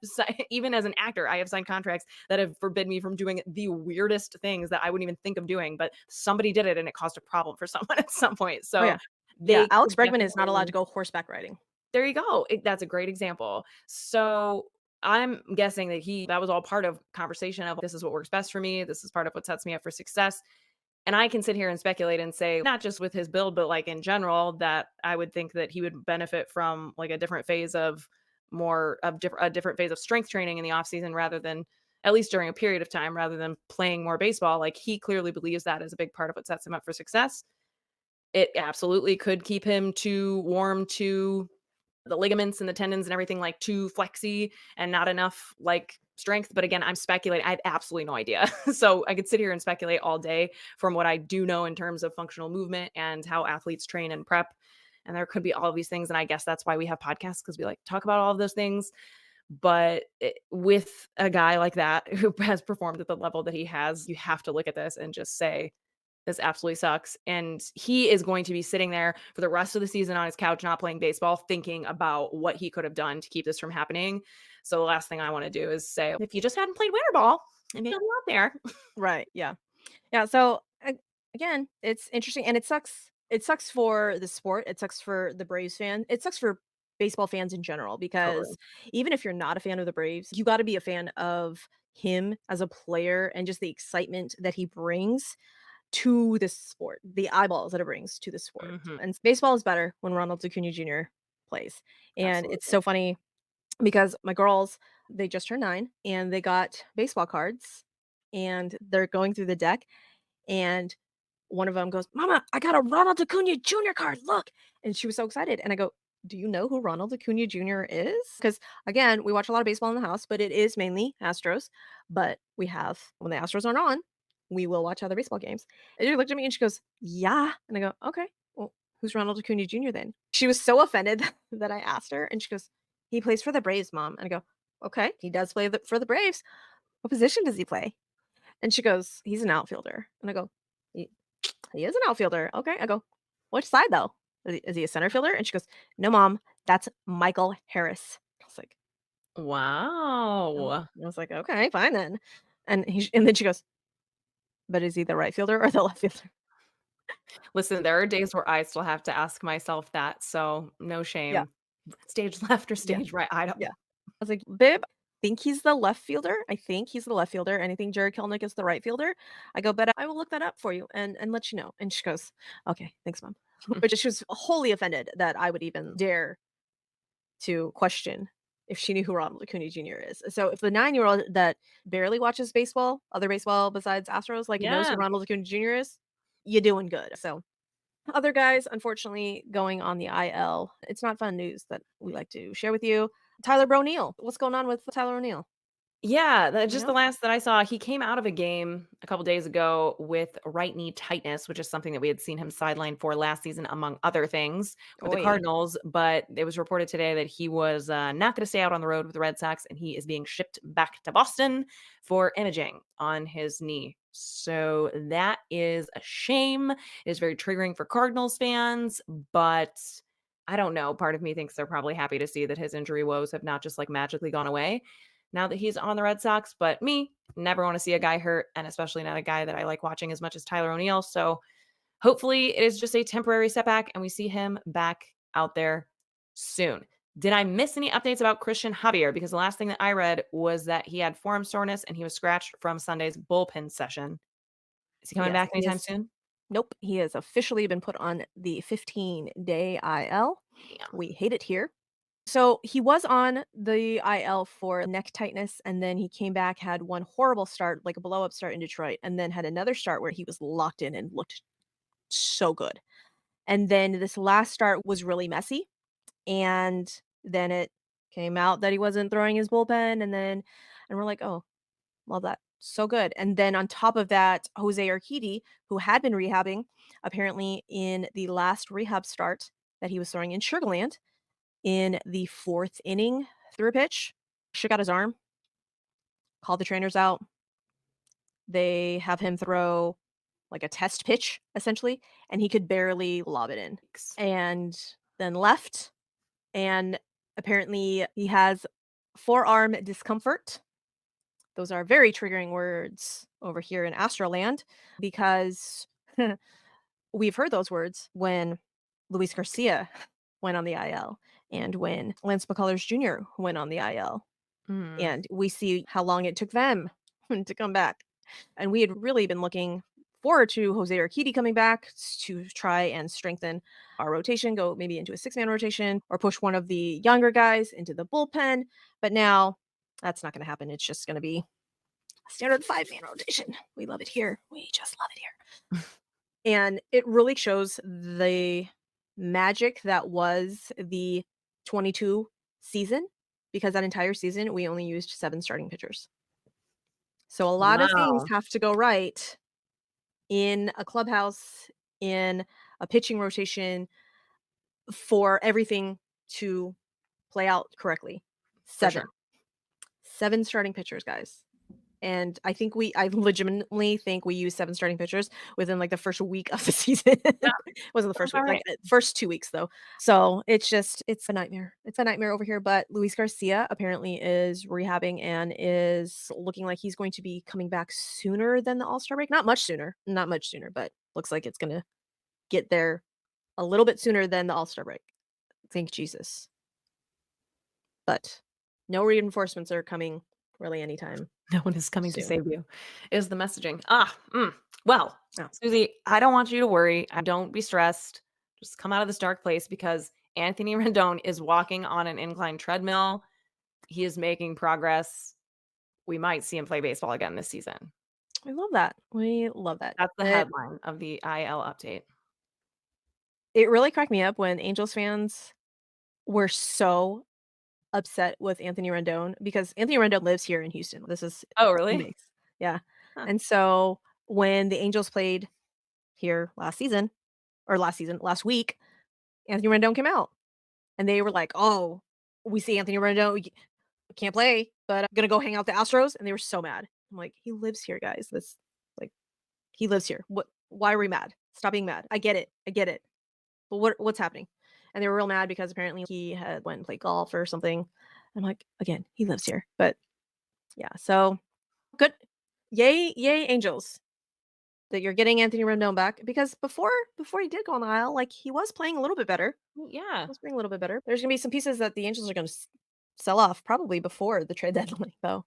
even as an actor, I have signed contracts that have forbid me from doing the weirdest things that I wouldn't even think of doing, but somebody did it and it caused a problem for someone at some point. Oh, So yeah. Yeah, they Alex could Bregman is not allowed to definitely go horseback riding. there you go. That's a great example. So I'm guessing that he that was all part of conversation of this is what works best for me. This is part of what sets me up for success. And I can sit here and speculate and say, not just with his build, but like in general, that I would think that he would benefit from like a different phase of a different phase of strength training in the off season rather than at least during a period of time rather than playing more baseball. Like he clearly believes that is a big part of what sets him up for success. It absolutely could keep him too warm to the ligaments and the tendons and everything like too flexy and not enough like strength. But again, I'm speculating. I have absolutely no idea. So I could sit here and speculate all day from what I do know in terms of functional movement and how athletes train and prep. And there could be all of these things. And I guess that's why we have podcasts because we like to talk about all of those things. But with a guy like that who has performed at the level that he has, you have to look at this and just say, this absolutely sucks. And he is going to be sitting there for the rest of the season on his couch, not playing baseball, thinking about what he could have done to keep this from happening. So the last thing I want to do is say, if you just hadn't played winter ball, maybe I'll be out there. Right, yeah. Yeah, so, again, it's interesting, and it sucks for the sport, it sucks for the Braves fan, it sucks for baseball fans in general Totally. because even if you're not a fan of the Braves, you gotta be a fan of him as a player and just the excitement that he brings to this sport, the eyeballs that it brings to the sport. Mhm. And baseball is better when Ronald Acuna Jr. plays. And it's Absolutely. so funny because my girls, they just turned 9 and they got baseball cards and they're going through the deck and one of them goes, "Mama, I got a Ronald Acuna Jr. card, look." And she was so excited. And I go, "Do you know who Ronald Acuna Jr. is?" Because again, we watch a lot of baseball in the house, but it is mainly Astros. But we have when the Astros aren't on, we will watch other baseball games. And she looked at me and she goes, "Yeah." And I go, "Okay, well, who's Ronald Acuna Jr. then?" She was so offended that I asked her, and she goes, "He plays for the Braves, Mom." And I go, "Okay, he does play for the Braves. What position does he play?" And she goes, "He's an outfielder." And I go, "He is an outfielder." Okay. I go, "Which side though? Is he a center fielder?" And she goes, "No, mom, that's Michael Harris." I was like, "Oh." Wow. I was like, "Okay, fine then." And then she goes, "But is he the right fielder or the left fielder?" Listen, there are days where I still have to ask myself that, so no Yeah, shame. Stage left or yeah, stage right, I don't yeah. I was like, "Babe, I think he's the left fielder. I think he's the left fielder, and I think Jared Kelenic is the right fielder." I go, "But I will look that up for you and let you know." And she goes, "Okay, thanks, mom." Which she was wholly offended that I would even dare to question if she knew who Ronald Acuna Jr. is. So if the 9-year-old that barely watches baseball, other baseball besides Astros, like knows Yeah. who Ronald Acuna Jr. is, you're doing good. So other guys, unfortunately, going on the IL. It's not fun news that we like to share with you. Tyler O'Neill. What's going on with Tyler O'Neill? Yeah, You just know? the last that I saw, he came out of a game a couple days ago with right knee tightness, which is something that we had seen him sidelined for last season, among other things, with the Oi. Cardinals. But it was reported today that he was not going to stay out on the road with the Red Sox, and he is being shipped back to Boston for imaging on his knee. So that is a shame. It is very triggering for Cardinals fans, but I don't know. Part of me thinks they're probably happy to see that his injury woes have not just like magically gone away now that he's on the Red Sox. But me, never want to see a guy hurt, and especially not a guy that I like watching as much as Tyler O'Neill. So hopefully it is just a temporary setback and we see him back out there soon. Did I miss any updates about Christian Javier? Because the last thing that I read was that he had forearm soreness and he was scratched from Sunday's bullpen session. Is he coming Yes, back he anytime is. soon? Nope, he has officially been put on the 15-day IL. Damn. We hate it here. So he was on the IL for neck tightness, and then he came back, had one horrible start, like a blow up start in Detroit, and then had another start where he was locked in and looked so good. And then this last start was really messy. And then it came out that he wasn't throwing his bullpen. And we're like, oh, well, that's so good. And then on top of that, Jose Urquidy, who had been rehabbing, apparently in the last rehab start that he was throwing in Sugarland, in the 4th inning through a pitch, shook out his arm, called the trainers out. They have him throw like a test pitch, essentially, and he could barely lob it in. Yikes. And then left, and apparently he has forearm discomfort. Those are very triggering words over here in Astroland because we've heard those words when Luis Garcia went on the IL and when Lance McCullers Jr. went on the IL. Mm. And we see how long it took them to come back. And we had really been looking forward to Jose Urquidy coming back to try and strengthen our rotation, go maybe into a 6-man rotation or push one of the younger guys into the bullpen. But now that's not going to happen. It's just going to be a standard 5-man rotation. We love it here. We just love it here. And it really shows the magic that was the 22 season because that entire season we only used 7 starting pitchers. So a lot of things Wow. have to go right in a clubhouse, in a pitching rotation for everything to play out correctly. For 7. sure. 7 starting pitchers, guys. And I legitimately think we used 7 starting pitchers within, like, the first week of the season. Yeah, It wasn't the sounds first about week, like, right. first 2 weeks, though. So, it's a nightmare. It's a nightmare over here, but Luis Garcia apparently is rehabbing and is looking like he's going to be coming back sooner than the All-Star break. Not much sooner, but looks like it's gonna get there a little bit sooner than the All-Star break. Thank Jesus. but no reinforcements are coming really anytime No one is coming to soon. save you, is the messaging. Well, Oh, Susie, I don't want you to worry. Don't be stressed. Just come out of this dark place because Anthony Rendon is walking on an inclined treadmill. He is making progress. We might see him play baseball again this season. we love that. We love that. That's the headline of the IL update. It really cracked me up when Angels fans were so upset with Anthony Rendon because Anthony Rendon lives here in Houston. This is Oh, home really? base. Yeah. Huh. And so when the Angels played here last week, Anthony Rendon came out and they were like, "Oh, we see Anthony Rendon, we can't play, but I'm gonna go hang out with the Astros." And they were so mad. I'm like, he lives here, guys. This like he lives here. Why are we mad? Stop being mad. I get it. I get it. But what's happening? And they were real mad because apparently he had went and played golf or something. I'm like, again, he lives here. But yeah, so good. Yay, Angels. That you're getting Anthony Rendon back because before he did go on the aisle, like he was playing a little bit better. Yeah. Was playing a little bit better. There's gonna be some pieces that the Angels are gonna sell off probably before the trade deadline, though.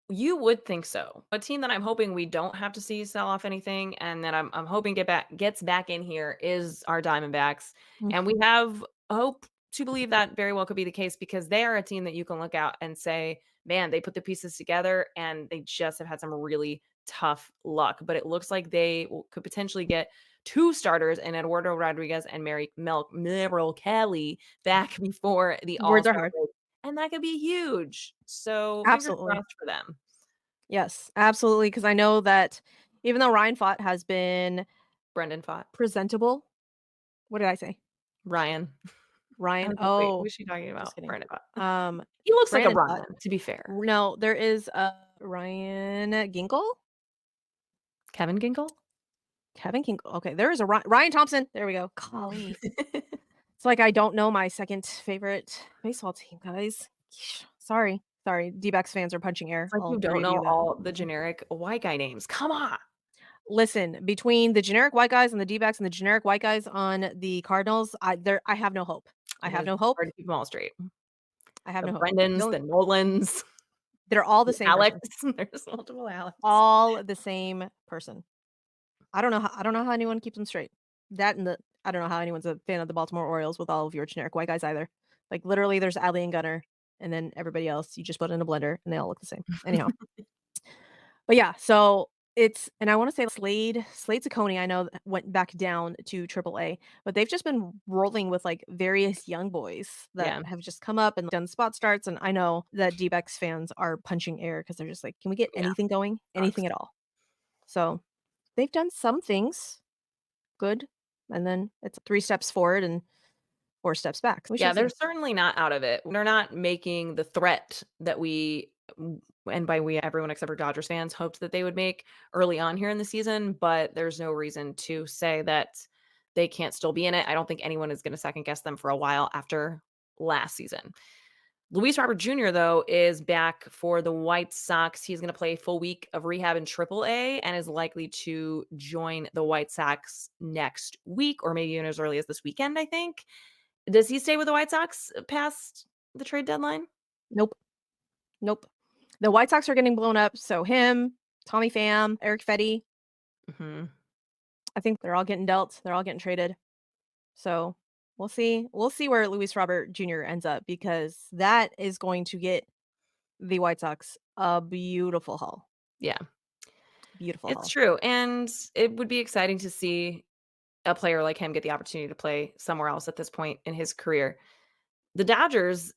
You would think so. A team that I'm hoping we don't have to see sell off anything and that I'm hoping gets back in here is our Diamondbacks. And we Mhm. have hope to believe that very well could be the case because they are a team that you can look out and say, man, they put the pieces together and they just have had some really tough luck. But it looks like they could potentially get two starters in Eduardo Rodriguez and Merrill Kelly back before the Words are All-Star hard. break. And that could be huge. So fingers Absolutely. crossed for them. Yes, absolutely. Because I know that even though Ryan Fott has been Brendan fought. presentable. What did I say? Ryan. I Ryan? was like, "Wait, Oh, who's she talking about?" just kidding. Brendan fought. Um, He looks like a Brandon Fott. Ryan, to be fair. No, there is Ryan Ginkle? Kevin Ginkel? Kevin Ginkle. Okay, there is a Ryan Thompson. There we go. Golly. It's like I don't know my second favorite baseball team, guys. Sorry. Sorry. D-backs fans are punching air, It's like all you 3 don't of you know that all the generic white guy names. Come on. listen, between the generic white guys and the D-backs and the generic white guys on the Cardinals, I have no hope. I It have is no hope. hard to keep them all straight. I have The no hope. Brendans, Don't the Nolans, they're all the the same Alex. person. There's multiple Alex. All the same person. I don't know how anyone keeps them straight. That and the I don't know how anyone's a fan of the Baltimore Orioles with all of your generic white guys either. Like literally there's Adley and Gunner and then everybody else you just put in a blender and they all look the same. Anyhow. But yeah, so it's and I wanna say Slade Ciccone, I know went back down to AAA, but they've just been rolling with, like, various young boys that Yeah, have just come up and done spot starts, and I know that D-backs fans are punching air because 'cause they're just like, "Can we get yeah, anything going? dogs. Anything at all?" So, they've done some things good, and then it's 3 steps forward and 4 steps back. We shall Yeah, they're see. certainly not out of it. They're not making the threat that and by we, everyone except for Dodgers fans hoped that they would make early on here in the season, but there's no reason to say that they can't still be in it. I don't think anyone is going to second guess them for a while after last season. Luis Robert Jr., though, is back for the White Sox. He's going to play a full week of rehab in AAA and is likely to join the White Sox next week or maybe even as early as this weekend, I think. Does he stay with the White Sox past the trade deadline? Nope. Nope. The White Sox are getting blown up, so him, Tommy Pham, Eric Fetty, Mhm. I think they're all getting dealt. They're all getting traded. So we'll see. We'll see where Luis Robert Jr. ends up because that is going to get the White Sox a beautiful haul. Yeah, Beautiful it's haul. true, and it would be exciting to see a player like him get the opportunity to play somewhere else at this point in his career. The Dodgers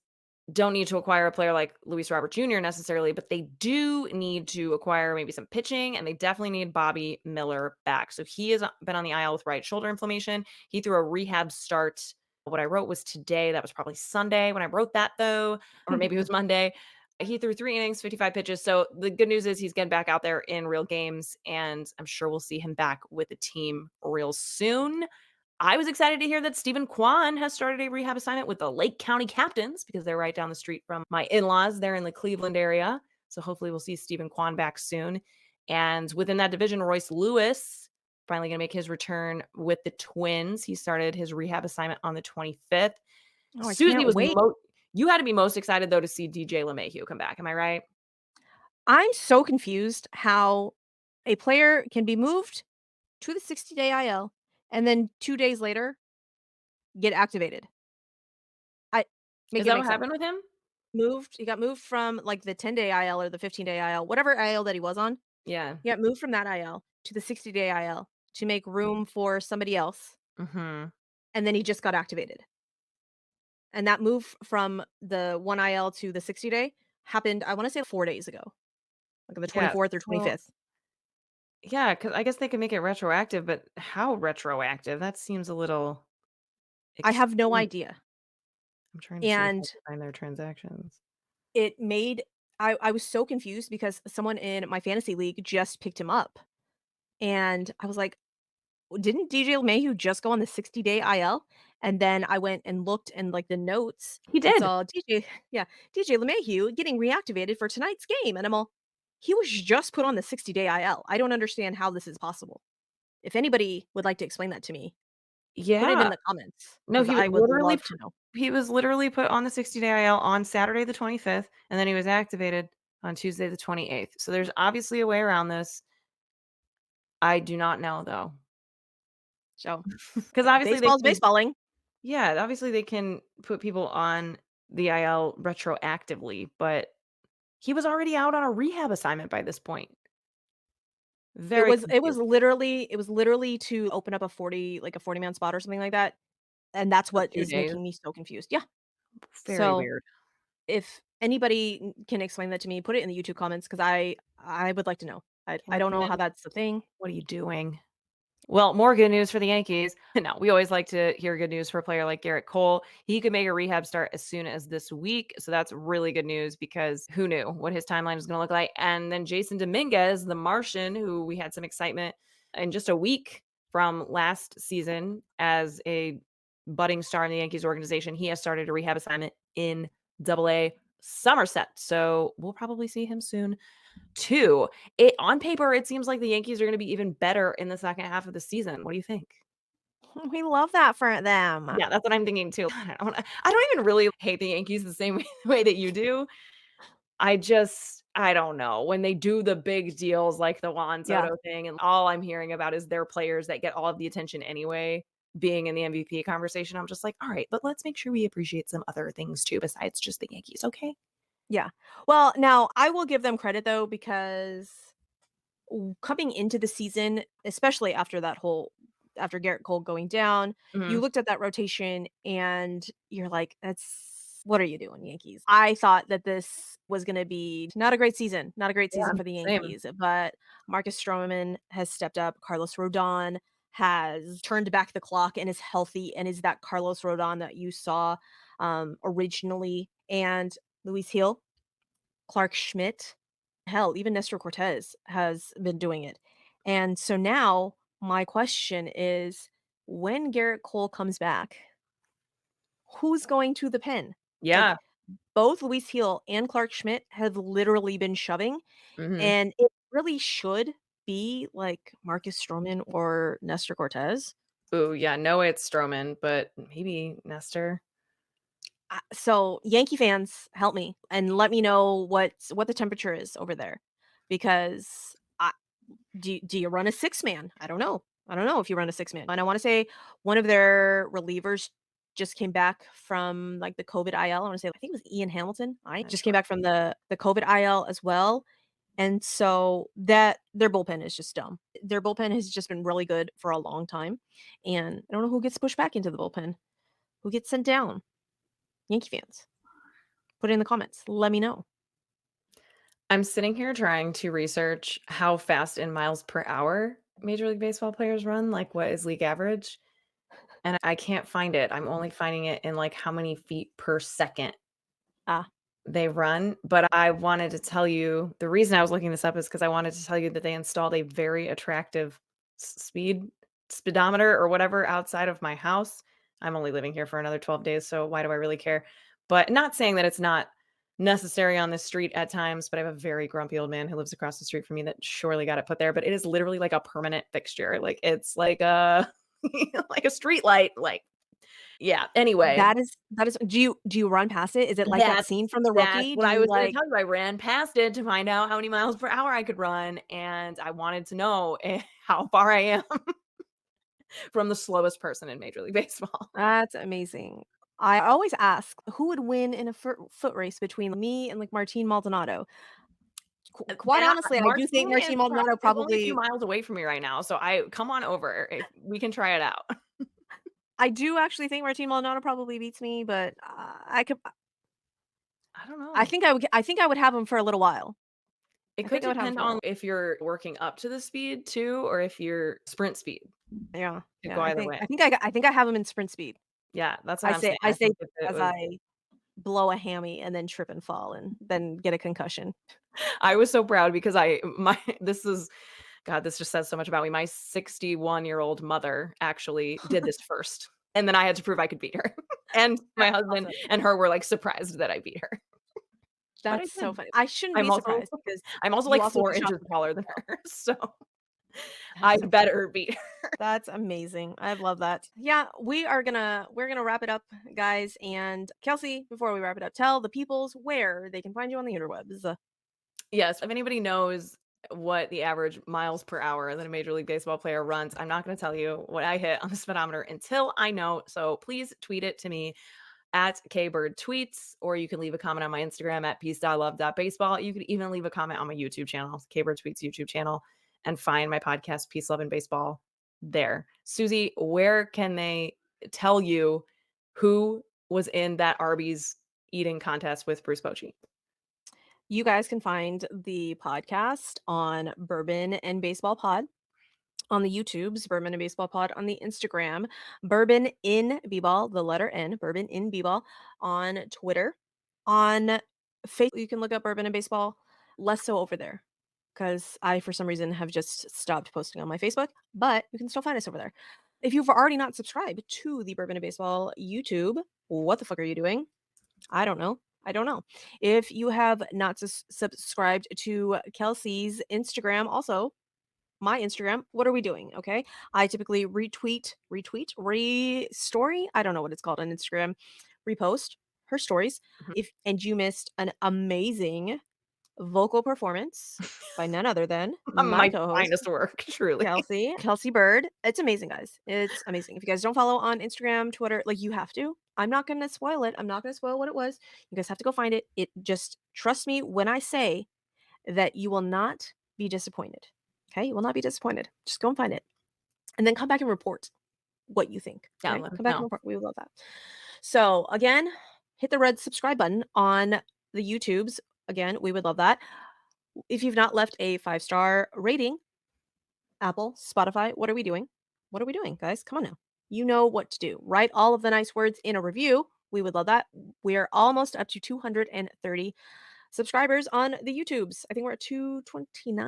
don't need to acquire a player like Luis Robert Jr. necessarily, but they do need to acquire maybe some pitching, and they definitely need Bobby Miller back. So he has been on the IL with right shoulder inflammation. He threw a rehab start. What I wrote was today. That was probably Sunday when I wrote that, though, or maybe it was Monday. He threw 3 innings, 55 pitches. So the good news is he's getting back out there in real games, and I'm sure we'll see him back with the team real soon. I was excited to hear that Stephen Kwan has started a rehab assignment with the Lake County Captains because they're right down the street from my in-laws. They're in the Cleveland area. So hopefully we'll see Stephen Kwan back soon. And within that division, Royce Lewis finally going to make his return with the Twins. He started his rehab assignment on the 25th. Oh, I Suzy can't was wait. You had to be most excited, though, to see DJLeMahieu come back. Am I right? I'm so confused how a player can be moved to the 60-day IL and then 2 days later get activated. I Is make it that make what sense. happened with him? He got moved from, like, the 10-day IL or the 15-day IL, whatever IL that he was on. Yeah. He got moved from that IL to the 60-day IL to make room for somebody else, Mhm. and then he just got activated. And that move from the 1 IL to the 60-day happened, I wanna say 4 days ago, like, on the Yeah. 24th or Well, 25th. yeah, because I guess they could make it retroactive, but how retroactive? That seems a little I have no extreme. idea, I'm trying to see if I and can find their transactions. it made I was so confused because someone in my fantasy league just picked him up, and I was like, didn't DJ LeMahieu just go on the 60-day IL? And then I went and looked in, like, the notes He and did. saw DJ yeah, DJ LeMahieu getting reactivated for tonight's game, and I'm all, "He was just put on the 60-day IL. I don't understand how this is possible." If anybody would like to explain that to me, put it Yeah. in the comments No, because I would love to know. he was literally put on the 60-day IL on Saturday the 25th, and then he was activated on Tuesday the 28th. So there's obviously a way around this. I do not know though. So, Because obviously they baseball's can baseballing. yeah, obviously they can put people on the IL retroactively, but he was already out on a rehab assignment by this point. It Very was it was confused. literally it was literally to open up a 40-man spot or something like that, and that's For what 2 is days. making me so confused. Yeah. Very So, weird. if anybody can explain that to me, put it in the YouTube comments because I would like to know. I don't know Catman, how that's a thing. what are you doing? Well, more good news for the Yankees. No, we always like to hear good news for a player like Garrett Cole. He could make a rehab start as soon as this week. So that's really good news because who knew what his timeline was going to look like. And then Jason Dominguez, the Martian, who we had some excitement in just a week from last season as a budding star in the Yankees organization, he has started a rehab assignment in AA Somerset. So we'll probably see him soon too. It on paper, it seems like the Yankees are gonna be even better in the second half of the season. What do you think? We love that for them. Yeah, that's what I'm thinking too. I don't even really hate the Yankees the same way that you do. I don't know. When they do the big deals like the Juan Yeah. Soto thing, and all I'm hearing about is their players that get all of the attention anyway being in the MVP conversation, I'm just like, "All right, but let's make sure we appreciate some other things too besides just the Yankees, okay?" Yeah. Well, now I will give them credit though because coming into the season, especially after Garrett Cole going down, you Mhm. looked at that rotation and you're like, "That's what are you doing, Yankees?" I thought that this was gonna be not a great Yeah, season for the same. Yankees, but Marcus Stroman has stepped up, Carlos Rodon has turned back the clock and is healthy and is that Carlos Rodon that you saw, originally, and Luis Hill, Clark Schmidt, hell, even Nestor Cortez has been doing it. And so now my question is when Garrett Cole comes back, who's going to the pen? Like Yeah. both Luis Hill and Clark Schmidt have literally been shoving, Mhm. and it really should be like Marcus Stroman or Nestor Cortez. Ooh, yeah, no, it's Stroman, but maybe Nestor. So Yankee fans, help me and let me know what the temperature is over there because do you run a six man? I don't know. I don't know if you run a six man. And I want to say one of their relievers just came back from like the COVID IL. I want to say I think it was Ian Hamilton. I Not just came sure. back from the COVID IL as well. And so that their bullpen is just dumb. Their bullpen has just been really good for a long time. And I don't know who gets pushed back into the bullpen. Who gets sent down? Yankee fans. Put it in the comments. Let me know. I'm sitting here trying to research how fast in miles per hour Major League Baseball players run, like what is league average, and I can't find it. I'm only finding it in like how many feet per second Ah, they run. But I wanted to tell you the reason I was looking this up is because I wanted to tell you that they installed a very attractive speedometer or whatever outside of my house. I'm only living here for another 12 days, so why do I really care? But not saying that it's not necessary on this street at times, but I have a very grumpy old man who lives across the street from me that surely got it put there, but it is literally like a permanent fixture. Like it's like a like a street light, like Yeah, anyway. That is do you run past it? Is it like that That's scene from The that's Rookie? what Do I you was gonna like tell you. I ran past it to find out how many miles per hour I could run, and I wanted to know, how far I am from the slowest person in Major League Baseball. That's amazing. I always ask who would win in a foot race between me and, like, Martin Maldonado. Quite And honestly, I do think Martin Martin Maldonado is only a few probably miles away from me right now, so I come on over if we can try it out. I do actually think Martin Maldonado probably beats me, but, I don't know. I think I would have him for a little while. It I could think I would have him depend for a on little if you're working up to the speed too, or if you're sprint speed. yeah, Could yeah, go either way. I think I have him in sprint speed. Yeah, that's what I'm saying. I I say think if it as was I blow a hammy and then trip and fall and then get a concussion. I was so proud because I my this is God, this just says so much about me. My 61-year-old mother actually did this first, and then I had to prove I could beat her. And my That's husband awesome. and her were, like, surprised that I beat her, but I That's so did. funny. I shouldn't be I'm also surprised because I'm also, you like, also 4 do shop inches at taller than Costco. her, so That's I so funny. better beat her. That's amazing. I love that. Yeah, we're gonna wrap it up, guys. And Kelsey, before we wrap it up, tell the peoples where they can find you on the interwebs. Yes, if anybody knows what the average miles per hour that a Major League Baseball player runs, I'm not gonna tell you what I hit on the speedometer until I know, so please tweet it to me at kbirdtweets, or you can leave a comment on my Instagram at peace.love.baseball. You could even leave a comment on my YouTube channel, kbirdtweets YouTube channel, and find my podcast, Peace, Love, and Baseball there. Suzy, where can they tell you who was in that Arby's eating contest with Bruce Bochy? You guys can find the podcast on Bourbon and Baseball Pod on the YouTubes, Bourbon and Baseball Pod on the Instagram, Bourbon in B-ball, the letter N, Bourbon in B-ball on Twitter. On Facebook, you can look up Bourbon and Baseball, less so over there because I, for some reason, have just stopped posting on my Facebook, but you can still find us over there. If you've already not subscribed to the Bourbon and Baseball YouTube, what the fuck are you doing? I don't know. I don't know. If you have not subscribed to Kelsey's Instagram, also my Instagram, what are we doing? Okay. I typically story. I don't know what it's called on Instagram, repost her stories. Mhm. And you missed an amazing vocal performance by none other than my My co-host, finest work, truly. Kelsey Bird. It's amazing, guys. It's amazing. If you guys don't follow on Instagram, Twitter, like you have to. I'm not going to spoil it. I'm not going to spoil what it was. You guys have to go find it. It just trust me when I say that you will not be disappointed. Okay? You will not be disappointed. Just go and find it. And then come back and report what you think. Yeah, Okay? let us Come back and know. report. We would love that. So, again, hit the red subscribe button on the YouTubes. Again, we would love that. If you've not left a 5-star rating, Apple, Spotify, what are we doing? What are we doing, guys? Come on now. You know what to do. Write all of the nice words in a review. We would love that. We are almost up to 230 subscribers on the YouTubes. I think we're at 229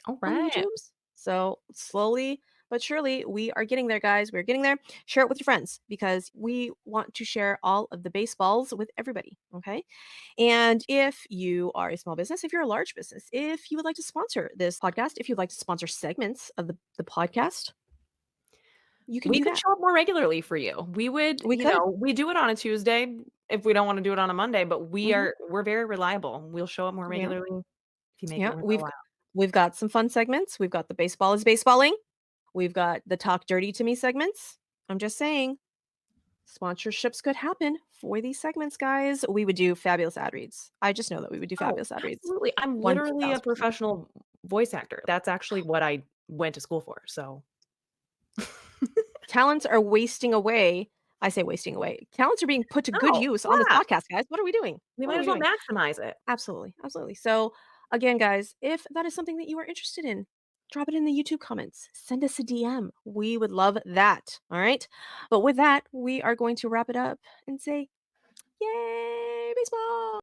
All on the right. YouTubes. So slowly but surely, we are getting there, guys. We're getting there. Share it with your friends because we want to share all of the baseballs with everybody. Okay. And if you are a small business, if you're a large business, if you would like to sponsor this podcast, if you'd like to sponsor segments of the podcast, you can We do could that. show up more regularly for you. We would, We could. we do it on a Tuesday if we don't wanna do it on a Monday, but Hmm. we're very reliable. We'll show up more Yeah. regularly if you make it Yeah. worth our while. We've got some fun segments. We've got the baseball is baseballing. We've got the talk dirty to me segments. I'm just saying, sponsorships could happen for these segments, guys. We would do fabulous ad reads. I just know that we would do Oh, fabulous ad reads. absolutely. I'm literally a 1000%. professional voice actor. That's actually what I went to school for, so Talents are wasting away. I say wasting away. Talents are being put to good No, use on this yeah, podcast, guys. What are we doing? we What might are as we well doing? maximize it. Absolutely. Absolutely. So, again, guys, if that is something that you are interested in, drop it in the YouTube comments. Send us a DM. We would love that. All right. But with that, we are going to wrap it up and say, yay, baseball.